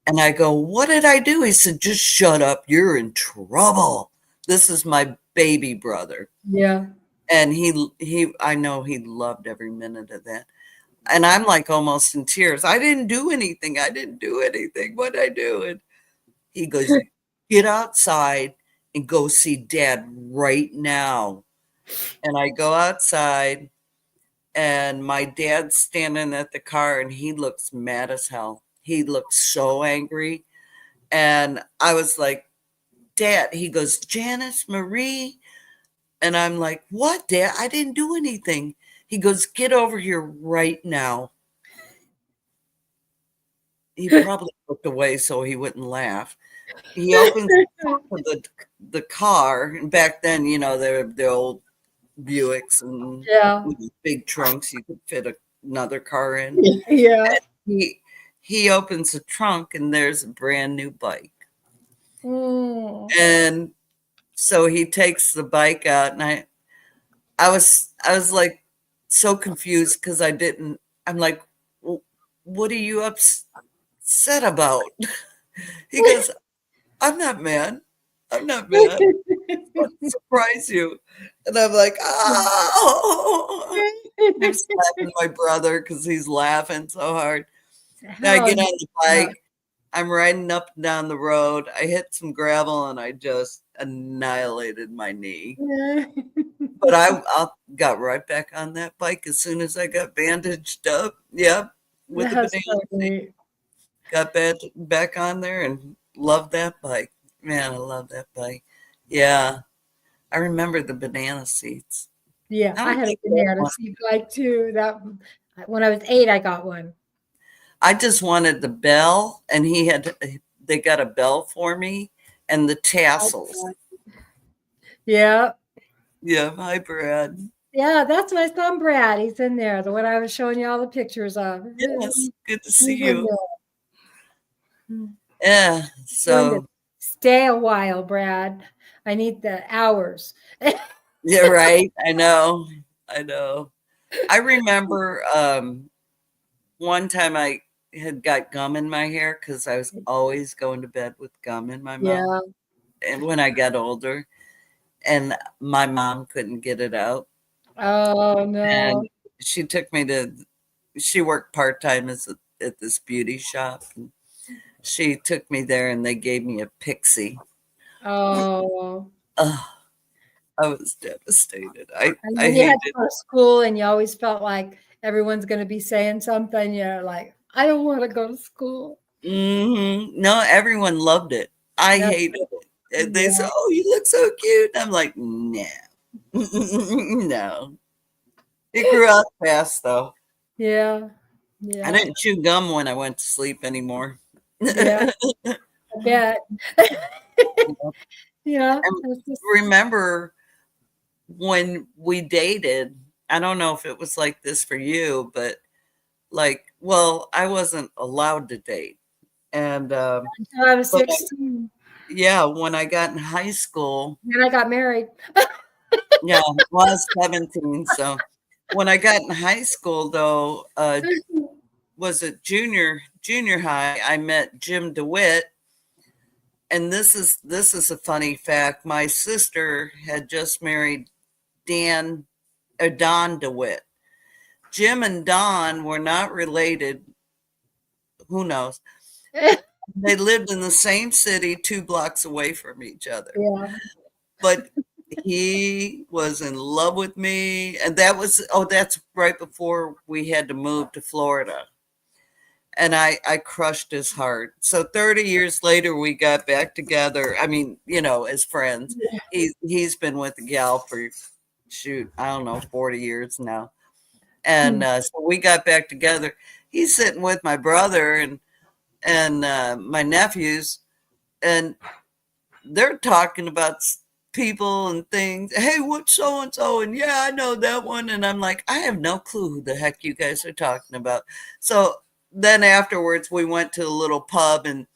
And I go, "What did I do?" He said, "Just shut up. You're in trouble." This is my baby brother. Yeah. And I know he loved every minute of that. And I'm like almost in tears. I didn't do anything. I didn't do anything. What did I do? And he goes, "Get outside and go see dad right now." And I go outside, and my dad's standing at the car, and he looks mad as hell. He looks so angry. And I was like, "Dad," he goes, "Janice Marie." And I'm like, "What, Dad? I didn't do anything." He goes, "Get over here right now." He probably looked away so he wouldn't laugh. He opens the car. And back then, they're the old Buicks and Yeah. with big trunks you could fit another car in. Yeah. He he opens the trunk and there's a brand new bike. Mm. And so he takes the bike out, and I was like so confused because I didn't. I'm like, "Well, what are you upset about?" He goes, "I'm not mad. I'm not mad. I surprise you." And I'm like, "Oh!" I'm slapping my brother because he's laughing so hard. Then I How get on the bike. I'm riding up and down the road. I hit some gravel and I just annihilated my knee. yeah. But I got right back on that bike as soon as I got bandaged up. Yep, with the That's banana so seat. neat. Got back on there and loved that bike. Man, I love that bike. Yeah, I remember the banana seats. Yeah, I I don't had a think I ever banana wanted. seat bike too. That when I was 8, I got one. I just wanted the bell, and they got a bell for me and the tassels. Yeah. Yeah, hi, Brad. Yeah, that's my son Brad. He's in there, the one I was showing you all the pictures of. Yes, good to see He's in you. there. Yeah, He's going to so stay a while, Brad. I need the hours. yeah, right. I know. I know. I remember one time I had got gum in my hair because I was always going to bed with gum in my mouth. Yeah. And when I got older, and my mom couldn't get it out, Oh and no. she took me to. She worked part time at this beauty shop. And she took me there, and they gave me a pixie. Oh. Oh, I was devastated. I And I then you had to hated. go to school and you always felt like everyone's going to be saying something. You're like, I don't want to go to school. No, everyone loved it. I That's hated it. And they said, yeah. "Oh, you look so cute." I'm like, "No, no." It grew out fast, though. Yeah. I Yeah. didn't chew gum when I went to sleep anymore. Yeah. I bet. Yeah. And That's just, remember when we dated? I don't know if it was like this for you, but well, I wasn't allowed to date, and until I was but 16. yeah, when I got in high school, Then I got married. yeah, well, I was 17. So when I got in high school, though, was it junior high? I met Jim DeWitt, and this is a funny fact. My sister had just married Don DeWitt. Jim and Don were not related. Who knows? They lived in the same city, 2 blocks away from each other. Yeah. But he was in love with me, and that's right before we had to move to Florida. And I crushed his heart. So 30 years later we got back together. I mean, as friends. He's been with the gal for, shoot, I don't know, 40 years now. And so we got back together. He's sitting with my brother and my nephews, and they're talking about people and things. Hey, what's so and so? And yeah, I know that one. And I'm like, I have no clue who the heck you guys are talking about. So then afterwards, we went to a little pub and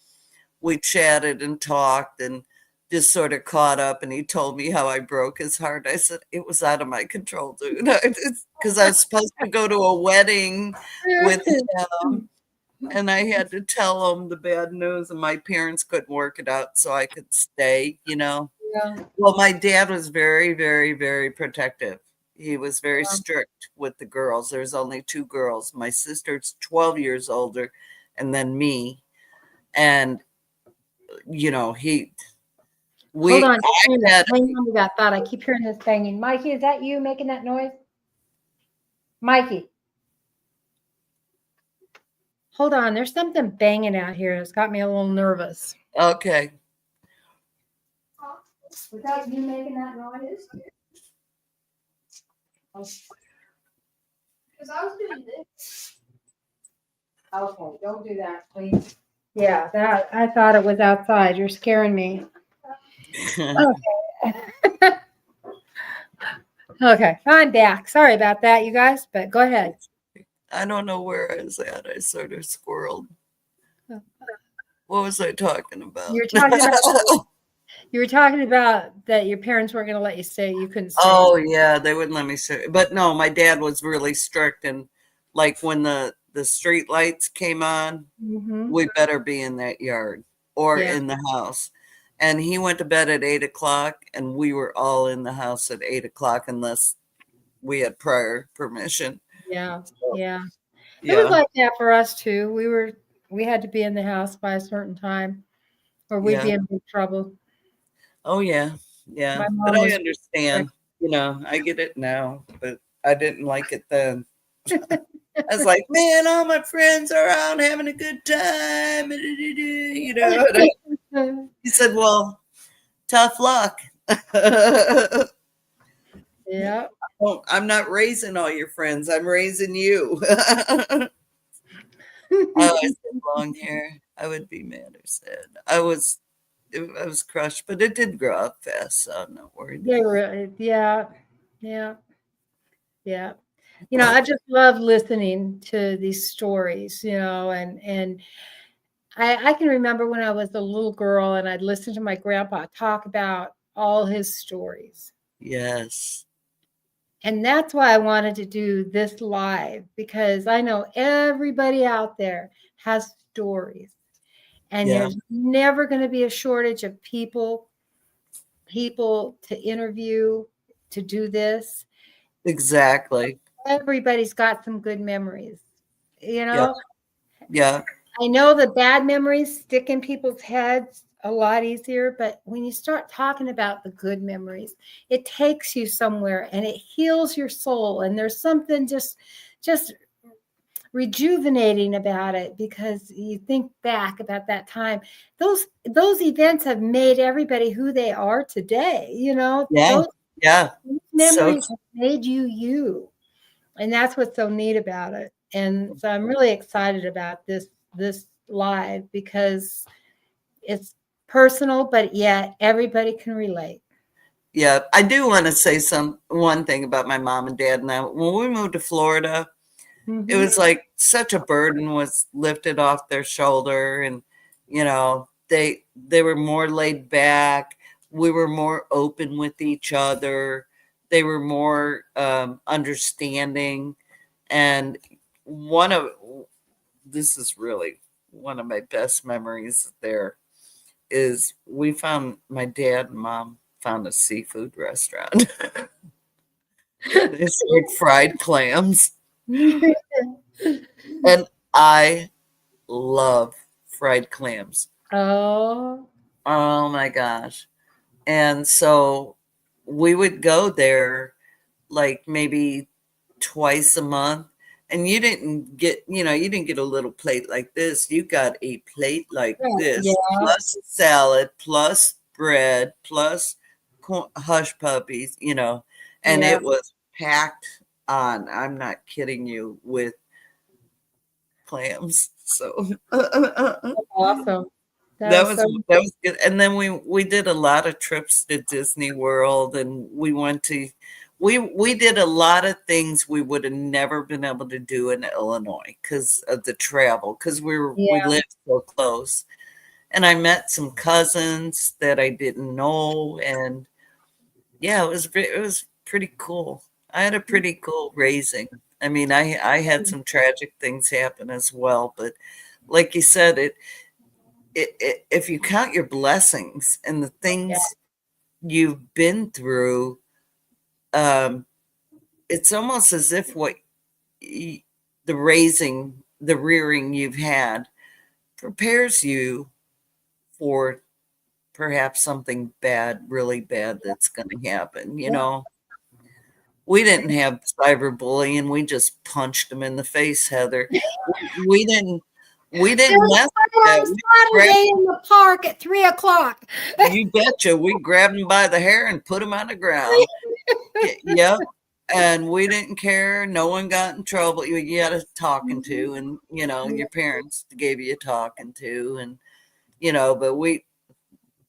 we chatted and talked and just sort of caught up. And he told me how I broke his heart. I said, it was out of my control, dude. Because I was supposed to go to a wedding with him, and I had to tell them the bad news, and my parents couldn't work it out so I could stay. Yeah. Well, my dad was very, very, very protective. He was very strict with the girls. There's only 2 girls. My sister's 12 years older, and then me. And he Hold we on just a minute. had Hang on to that thought. I keep hearing this banging. Mikey, is that you making that noise? Mikey, hold on. There's something banging out here. It's got me a little nervous. okay. Was that you making that noise? Because I was doing this. Okay, don't do that, please. Yeah, that I thought it was outside. You're scaring me. Okay. Okay, I'm back. Sorry about that, you guys, but go ahead. I don't know where I was at. I sort of squirreled. What was I talking about? You were talking about that your parents weren't going to let you stay. You couldn't stay. Oh yeah, they wouldn't let me sit. But no, my dad was really strict, and like when the street lights came on, Hmm. we better be in that yard or Yeah, in the house. And he went to bed at 8 o'clock, and we were all in the house at 8 o'clock unless we had prior permission. yeah, So, yeah. It was yeah, like that for us too. We had to be in the house by a certain time, or we'd yeah. be in big trouble. Oh yeah, yeah. My But mom I was strict. understand. I get it now, but I didn't like it then. I was like, man, all my friends are out having a good time. He said, well, tough luck. Yeah. Well, I'm not raising all your friends. I'm raising you. I always had long hair. I would be mad or sad. I was crushed, but it did grow up fast, so I'm not worried. They were, yeah, yeah, yeah. I just love listening to these stories, and I can remember when I was a little girl and I'd listen to my grandpa talk about all his stories. Yes. And that's why I wanted to do this live because I know everybody out there has stories and Yeah. there's never going to be a shortage of people to interview to do this. Exactly. Everybody's got some good memories. You Yeah. know, Yeah. I know the bad memories stick in people's heads a lot easier, but when you start talking about the good memories, it takes you somewhere and it heals your soul. And there's something just rejuvenating about it because you think back about that time. Those events have made everybody who they are today. Yeah. Those Yeah. So memories have made you you. And that's what's so neat about it. And so I'm really excited about this live because it's personal, but yet everybody can relate. yeah, I do want to say one thing about my mom and dad. Now, when we moved to Florida, it Hmm. was like such a burden was lifted off their shoulder, and they were more laid back. We were more open with each other. They were more understanding, and one of this is really one of my best memories there is we found my dad and mom found a seafood restaurant. They served fried clams, and I love fried clams. Oh, Oh my gosh. And so we would go there like maybe twice a month. And you didn't get a little plate like this. You got a plate like yeah, this, plus salad, plus bread, plus hush puppies, and yeah. it was packed on. I'm not kidding you with clams. So Awesome. That That is was so that was good, and then we did a lot of trips to Disney World, and we did a lot of things we would have never been able to do in Illinois because of the travel, because we yeah. lived so close, and I met some cousins that I didn't know, and yeah, it was pretty cool. I had a pretty cool raising. I mean, I had some tragic things happen as well, but like you said, if you count your blessings and the Yeah. things you've been through, um, it's almost as if y- the rearing you've had prepares you for perhaps something bad, really bad that's going to happen. We didn't have cyberbullying. We just punched them in the face, Heather. We didn't. We There didn't was mess a with fight that. on We grabbed Saturday in the park at 3 o'clock. You betcha. We grabbed him by the hair and put him on the ground. Yep. And we didn't care. No one got in trouble. You had a talking to, and your parents gave you a talking to, and but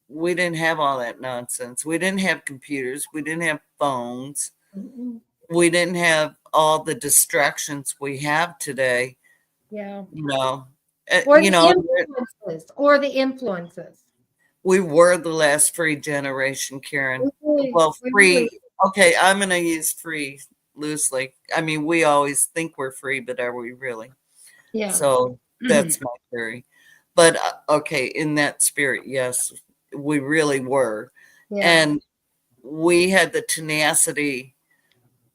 we didn't have all that nonsense. We didn't have computers. We didn't have phones. Mm-mm. We didn't have all the distractions we have today. Yeah. You know, Or you the know, influences, or the influences. we were the last free generation, Karen. Well, We really, free. Okay, I'm going to use free loosely. I mean, we always think we're free, but are we really? yeah. So that's my theory. But okay, in that spirit, yes, we really were. Yeah. And we had the tenacity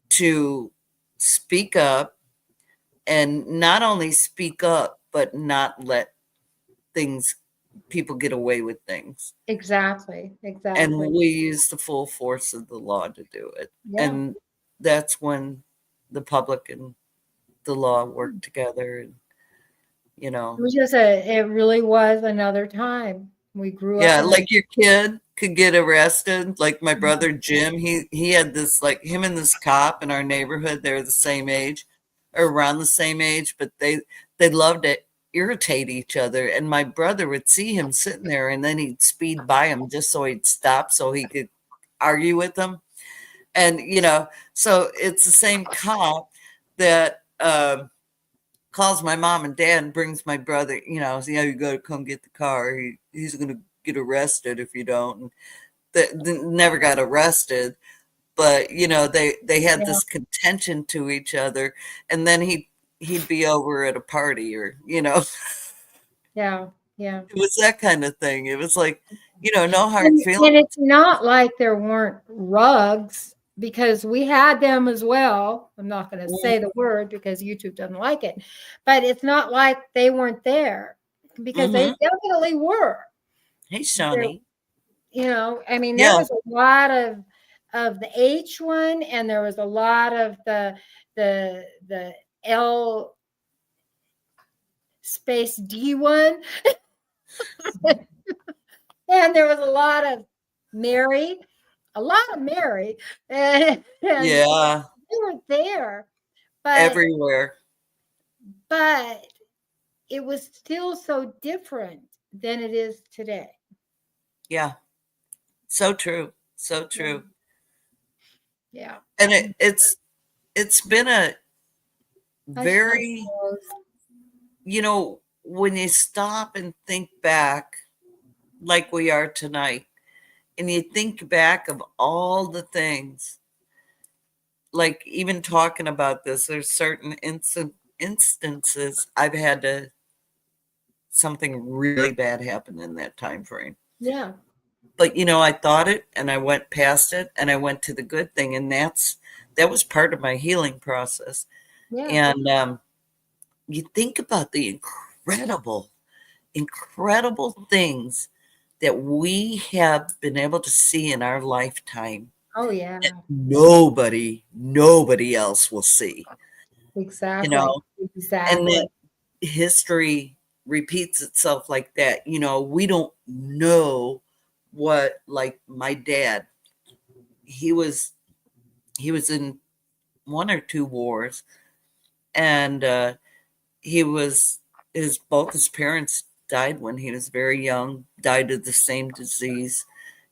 to speak up, and not only speak up, but not let things, people get away with things. Exactly. And Exactly. we use the full force of the law to do it. Yeah. And that's when the public and the law work together. And, you It know, was just a, it really was another time. We grew up yeah, in a, like your kid could get arrested. Like my brother Jim, he had this, like him and this cop in our neighborhood. They're the same age, or around the same age, but they loved to irritate each other. And my brother would see him sitting there, and then he'd speed by him just so he'd stop, so he could argue with them. And so it's the same cop that calls my mom and dad and brings my brother, so, you got to come get the car. He's going to get arrested if you don't. And they never got arrested, but they had yeah, this contention to each other, and then he'd be over at a party, or yeah, yeah. it was that kind of thing. It was like, no hard And feelings. it's not like there weren't rugs because we had them as well. I'm not going to say the word because YouTube doesn't like it, but it's not like they weren't there because they Mm-hmm. definitely were. Hey, There, Shawnee. I mean, there Yeah, was a lot of the H one, and there was a lot of the L space D one, and there was a lot of Mary, and yeah, they were there, but everywhere. but it was still so different than it is today. Yeah, so true, so Yeah, true. yeah. And it's been a I very, suppose. when you stop and think back, like we are tonight, and you think back of all the things, like even talking about this, there's certain instances I've had to, something really bad happen in that time frame. Yeah, But I thought it, and I went past it, and I went to the good thing, and that was part of my healing process. yeah. And you think about the incredible things that we have been able to see in our lifetime Oh, yeah. that nobody else will see, you Exactly. know, and Exactly. then history repeats itself like that. We don't know what, like my dad, he was in one or two wars, and he was his both his parents died when he was very young, died of the same disease,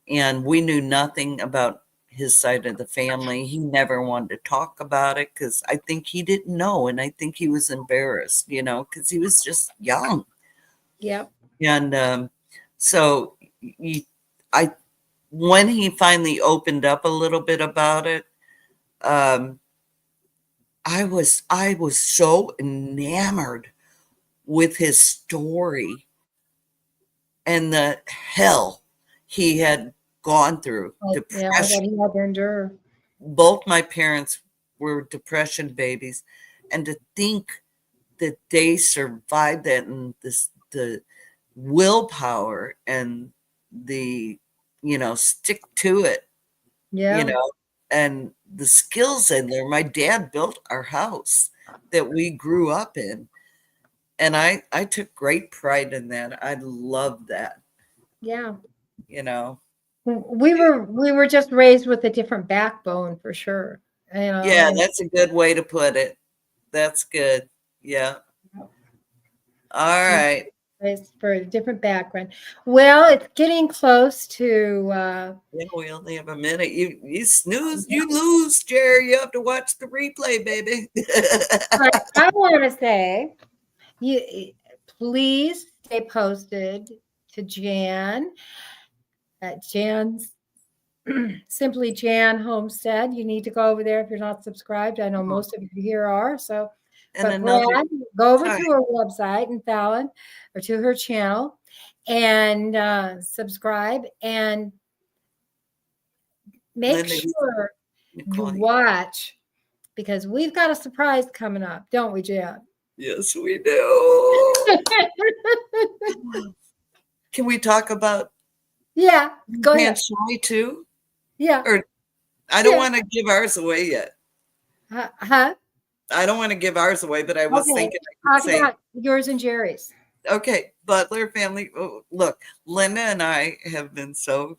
and we knew nothing about his side of the family. He never wanted to talk about it because I think he didn't know, and I think he was embarrassed, because he was just young. Yep. And so you, I when he finally opened up a little bit about it, um, I was so enamored with his story and the hell he had gone through. Yeah, that Depression. he had to endure. Both my parents were depression babies, and to think that they survived that, and the willpower and the stick to it, you Yeah. know, and the skills in there. My dad built our house that we grew up in, and I took great pride in that. I loved that, Yeah. you know. We were just raised with a different backbone for sure. Yeah, And that's a good way to put it. That's good. Yeah. All right. It's for a different background. Well, it's getting close to. Yeah, we only have a minute. You snooze, you lose, Jerry. You have to watch the replay, baby. But I want to say, you please stay posted to Jan at Jan's Simply Jan Homestead. You need to go over there if you're not subscribed. I know most of you here are. So, And but another Brad, go over time, to her website and Fallon or to her channel and subscribe and make Linda, sure you Nicole. watch because we've got a surprise coming up, don't we, Jan? Yes, we do. Can we talk about Yeah, go Aunt ahead. Shy too? Yeah, Or I don't yeah. want to give ours away yet. Huh? I don't want to give ours away, but I was Okay. thinking I could Talk say, about yours and Jerry's. okay, Butler family. Oh, look, Linda and I have been so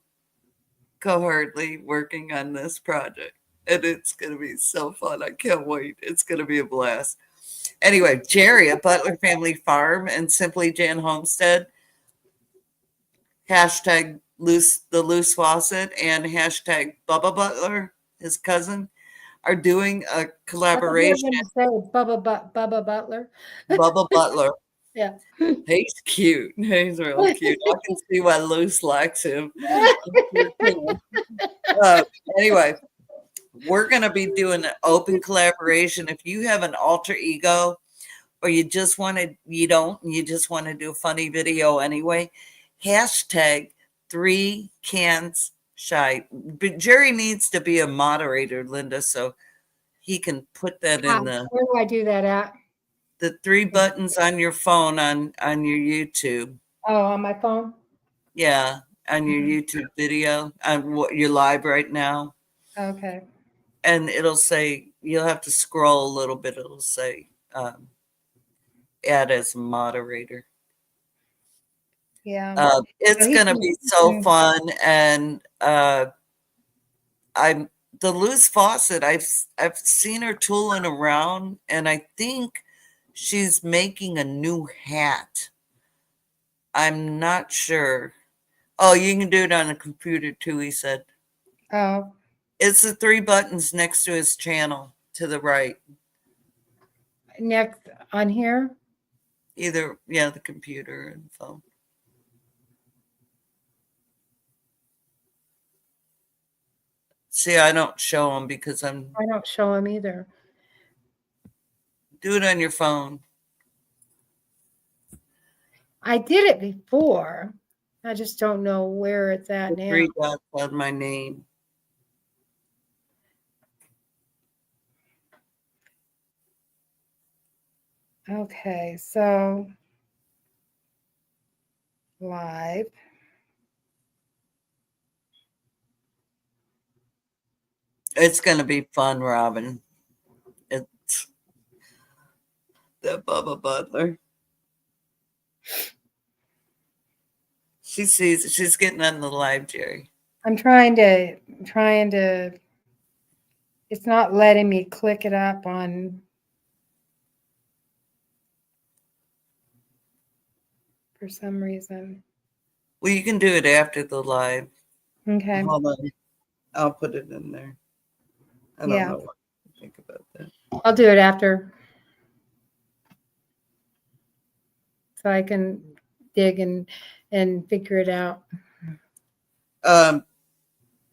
cohortedly working on this project, and it's going to be so fun. I can't wait. It's going to be a blast. Anyway, Jerry at Butler Family Farm and Simply Jan Homestead, hashtag the loose faucet and hashtag Bubba Butler, his cousin, are doing a I thought you were collaboration. going to say Bubba Butler. Bubba Butler. Yeah. He's cute. He's real cute. I can see why Luce likes him. Anyway, we're going to be doing an open collaboration. If you have an alter ego or you just want to, you just want to do a funny video anyway, hashtag 3cans shy. But Jerry needs to be a moderator, Linda, so he can put that in Where do I do that at? the 3 buttons on your phone on your YouTube. Oh, on my phone? Yeah, on your YouTube video, on what you're live right now. Okay. And it'll say, you'll have to scroll a little bit. It'll say, add as a moderator. Yeah. It's going to be so fun. And I'm the loose faucet. I've seen her tooling around, and I think she's making a new hat. I'm not sure. Oh, you can do it on a computer too, he said. Oh. It's the 3 buttons next to his channel to the right. Next on here? Either, yeah, the computer and phone. See, I don't show them because I don't show them either. Do it on your phone. I did it before. I just don't know where it's at now. 3 dots on my name. Okay, so live. It's going to be fun, Robin. It's the Bubba Butler. She sees it. She's getting on the live, Jerry. I'm trying to, it's not letting me click it up on. For some reason. Well, you can do it after the live. Okay. Hold on. I'll put it in there. I don't know what to think about that. I'll do it after. So I can dig and figure it out.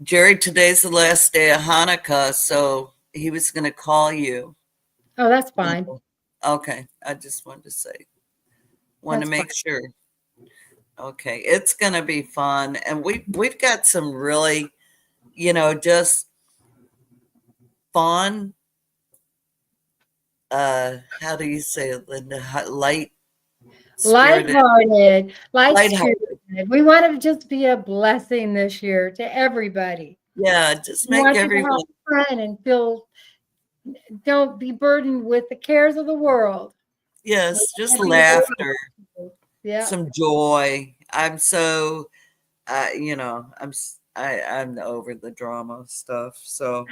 Jerry, today's the last day of Hanukkah, so he was going to call you. Oh, that's fine. Okay. I just wanted to say, want to make sure. Okay. It's going to be fun. And we've got some really, just fun, how do you say it, Linda? Lighthearted. We want to just be a blessing this year to everybody. Yeah, just make everyone fun and don't be burdened with the cares of the world. Yes, just laughter. Yeah. Some joy. I'm so I'm over the drama stuff. So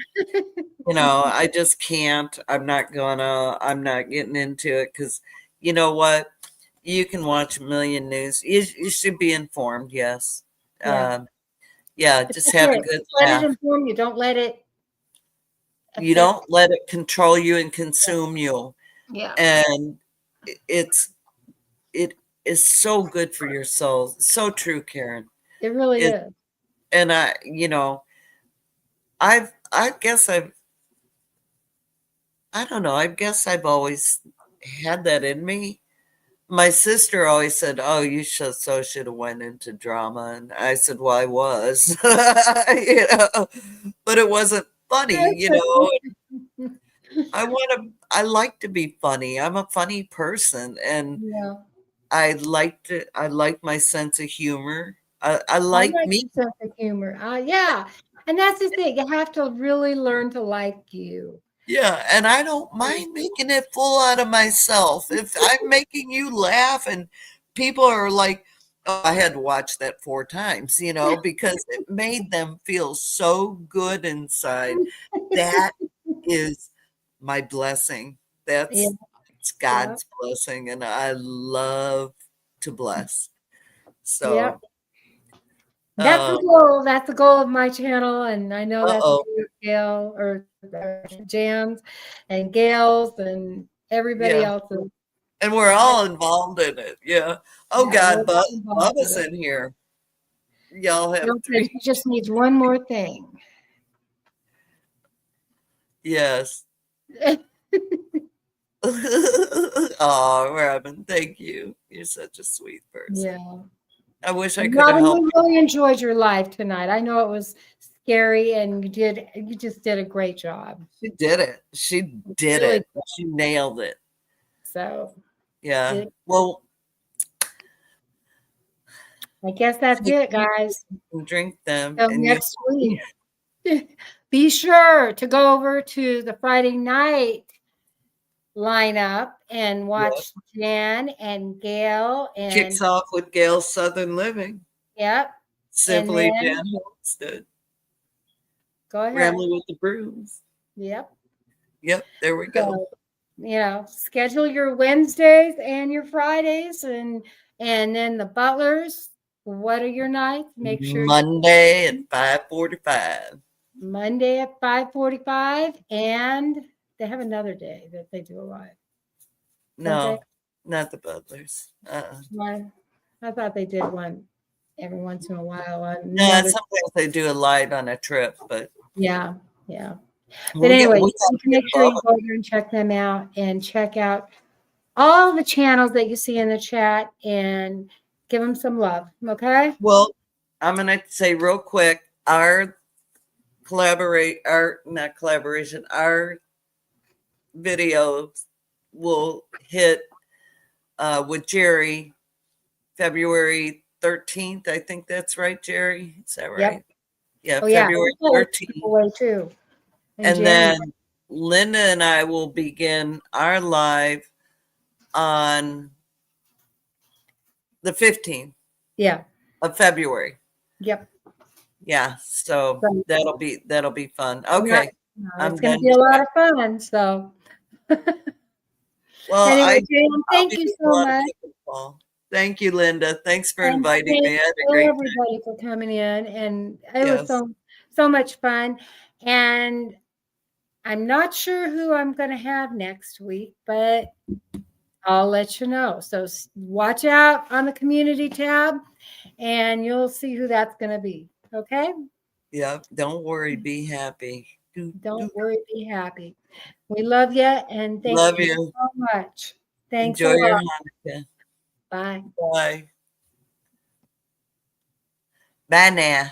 I just can't. I'm not getting into it because you know what? you can watch a million news. You should be informed, yes. Yeah. Yeah, But just that's have a it. good Just let it laugh. inform you. Don't let it You affect. don't let it control you and consume you. Yeah. And it's it is so good for your soul. So true, Karen. It really It is. and I guess I don't know. I guess I've always had that in me. My sister always said, "Oh, you should have went into drama," and I said, "Well, I was, but it wasn't funny, That's okay. I like to be funny. I'm a funny person, and Yeah. I like my sense of humor. I I like like me. your sense of humor. Yeah. And that's the thing. You have to really learn to like you. Yeah, and I don't mind making it full out of myself. If I'm making you laugh and people are like, oh, I had to watch that 4 times, because it made them feel so good inside. That is my blessing. Yeah. It's Yeah. God's blessing, and I love to bless. Yep. So, That's the uh, goal. That's the goal of my channel. And I know that's the uh-oh, goal of Gail or Jan's and Gail's and everybody yeah, else's. and we're I, all involved in it. Yeah. Oh yeah, we're God, all involved with Bubba's it. in here. Y'all have Gail said three. she just needs one more thing. Yes. Oh, Robin, thank you. You're such a sweet person. Yeah. I wish I And could have Robin, we helped really enjoyed your live tonight. I know it was scary and you just did a great job. you. She did it. She did Really. it. She nailed it. So Yeah. it, Well, I guess that's take it, guys. and drink them, Till and you. next week. Be sure to go over to the Friday night lineup and Yeah. watch Jan and Gail Kicks and off with Gail's Southern Living. yep. And Simply then Jan Homestead. go ahead. Rambling with the Brooms. Yep. Yep, there we go. So, schedule your Wednesdays and your Fridays and then the butlers. What are your nights? Make sure Monday at 5:45. Monday at 5:45 and they have another day that they do a live, don't they? No, not the Butlers. One. I thought they did one every once in a while on No, another. sometimes they do a light on a trip, but Yeah, yeah. But we anyway, you got need to to get make sure Bubba. you go there and check them out and check out all the channels that you see in the chat and give them some love. Okay? Well, I'm gonna say real quick, our not collaboration, our videos will hit with Jerry February 13th. I think that's right, Jerry. Is that Yep. right? Yeah, Oh yeah. February We'll play a 13th. giveaway too in And January. then Linda and I will begin our live on the 15th Yeah. of February. Yep. Yeah, so So, that'll be fun. yeah, Okay, I'm it's going to done be a lot chatting. of fun. So Well, anyway, Jan, I'll thank be you doing a so lot of much. pickleball. Thank you, Linda. Thanks for And inviting me. I thanks had a great time. everybody for coming in. And it was Yes. so much fun. And I'm not sure who I'm going to have next week, but I'll let you know. So watch out on the community tab and you'll see who that's going to be. Okay? Yeah. Don't worry. Be happy. Don't worry, be happy. We love you and thank Love you you. so much. Thanks a Enjoy your lot. Hanukkah. Bye. Bye. Bye now.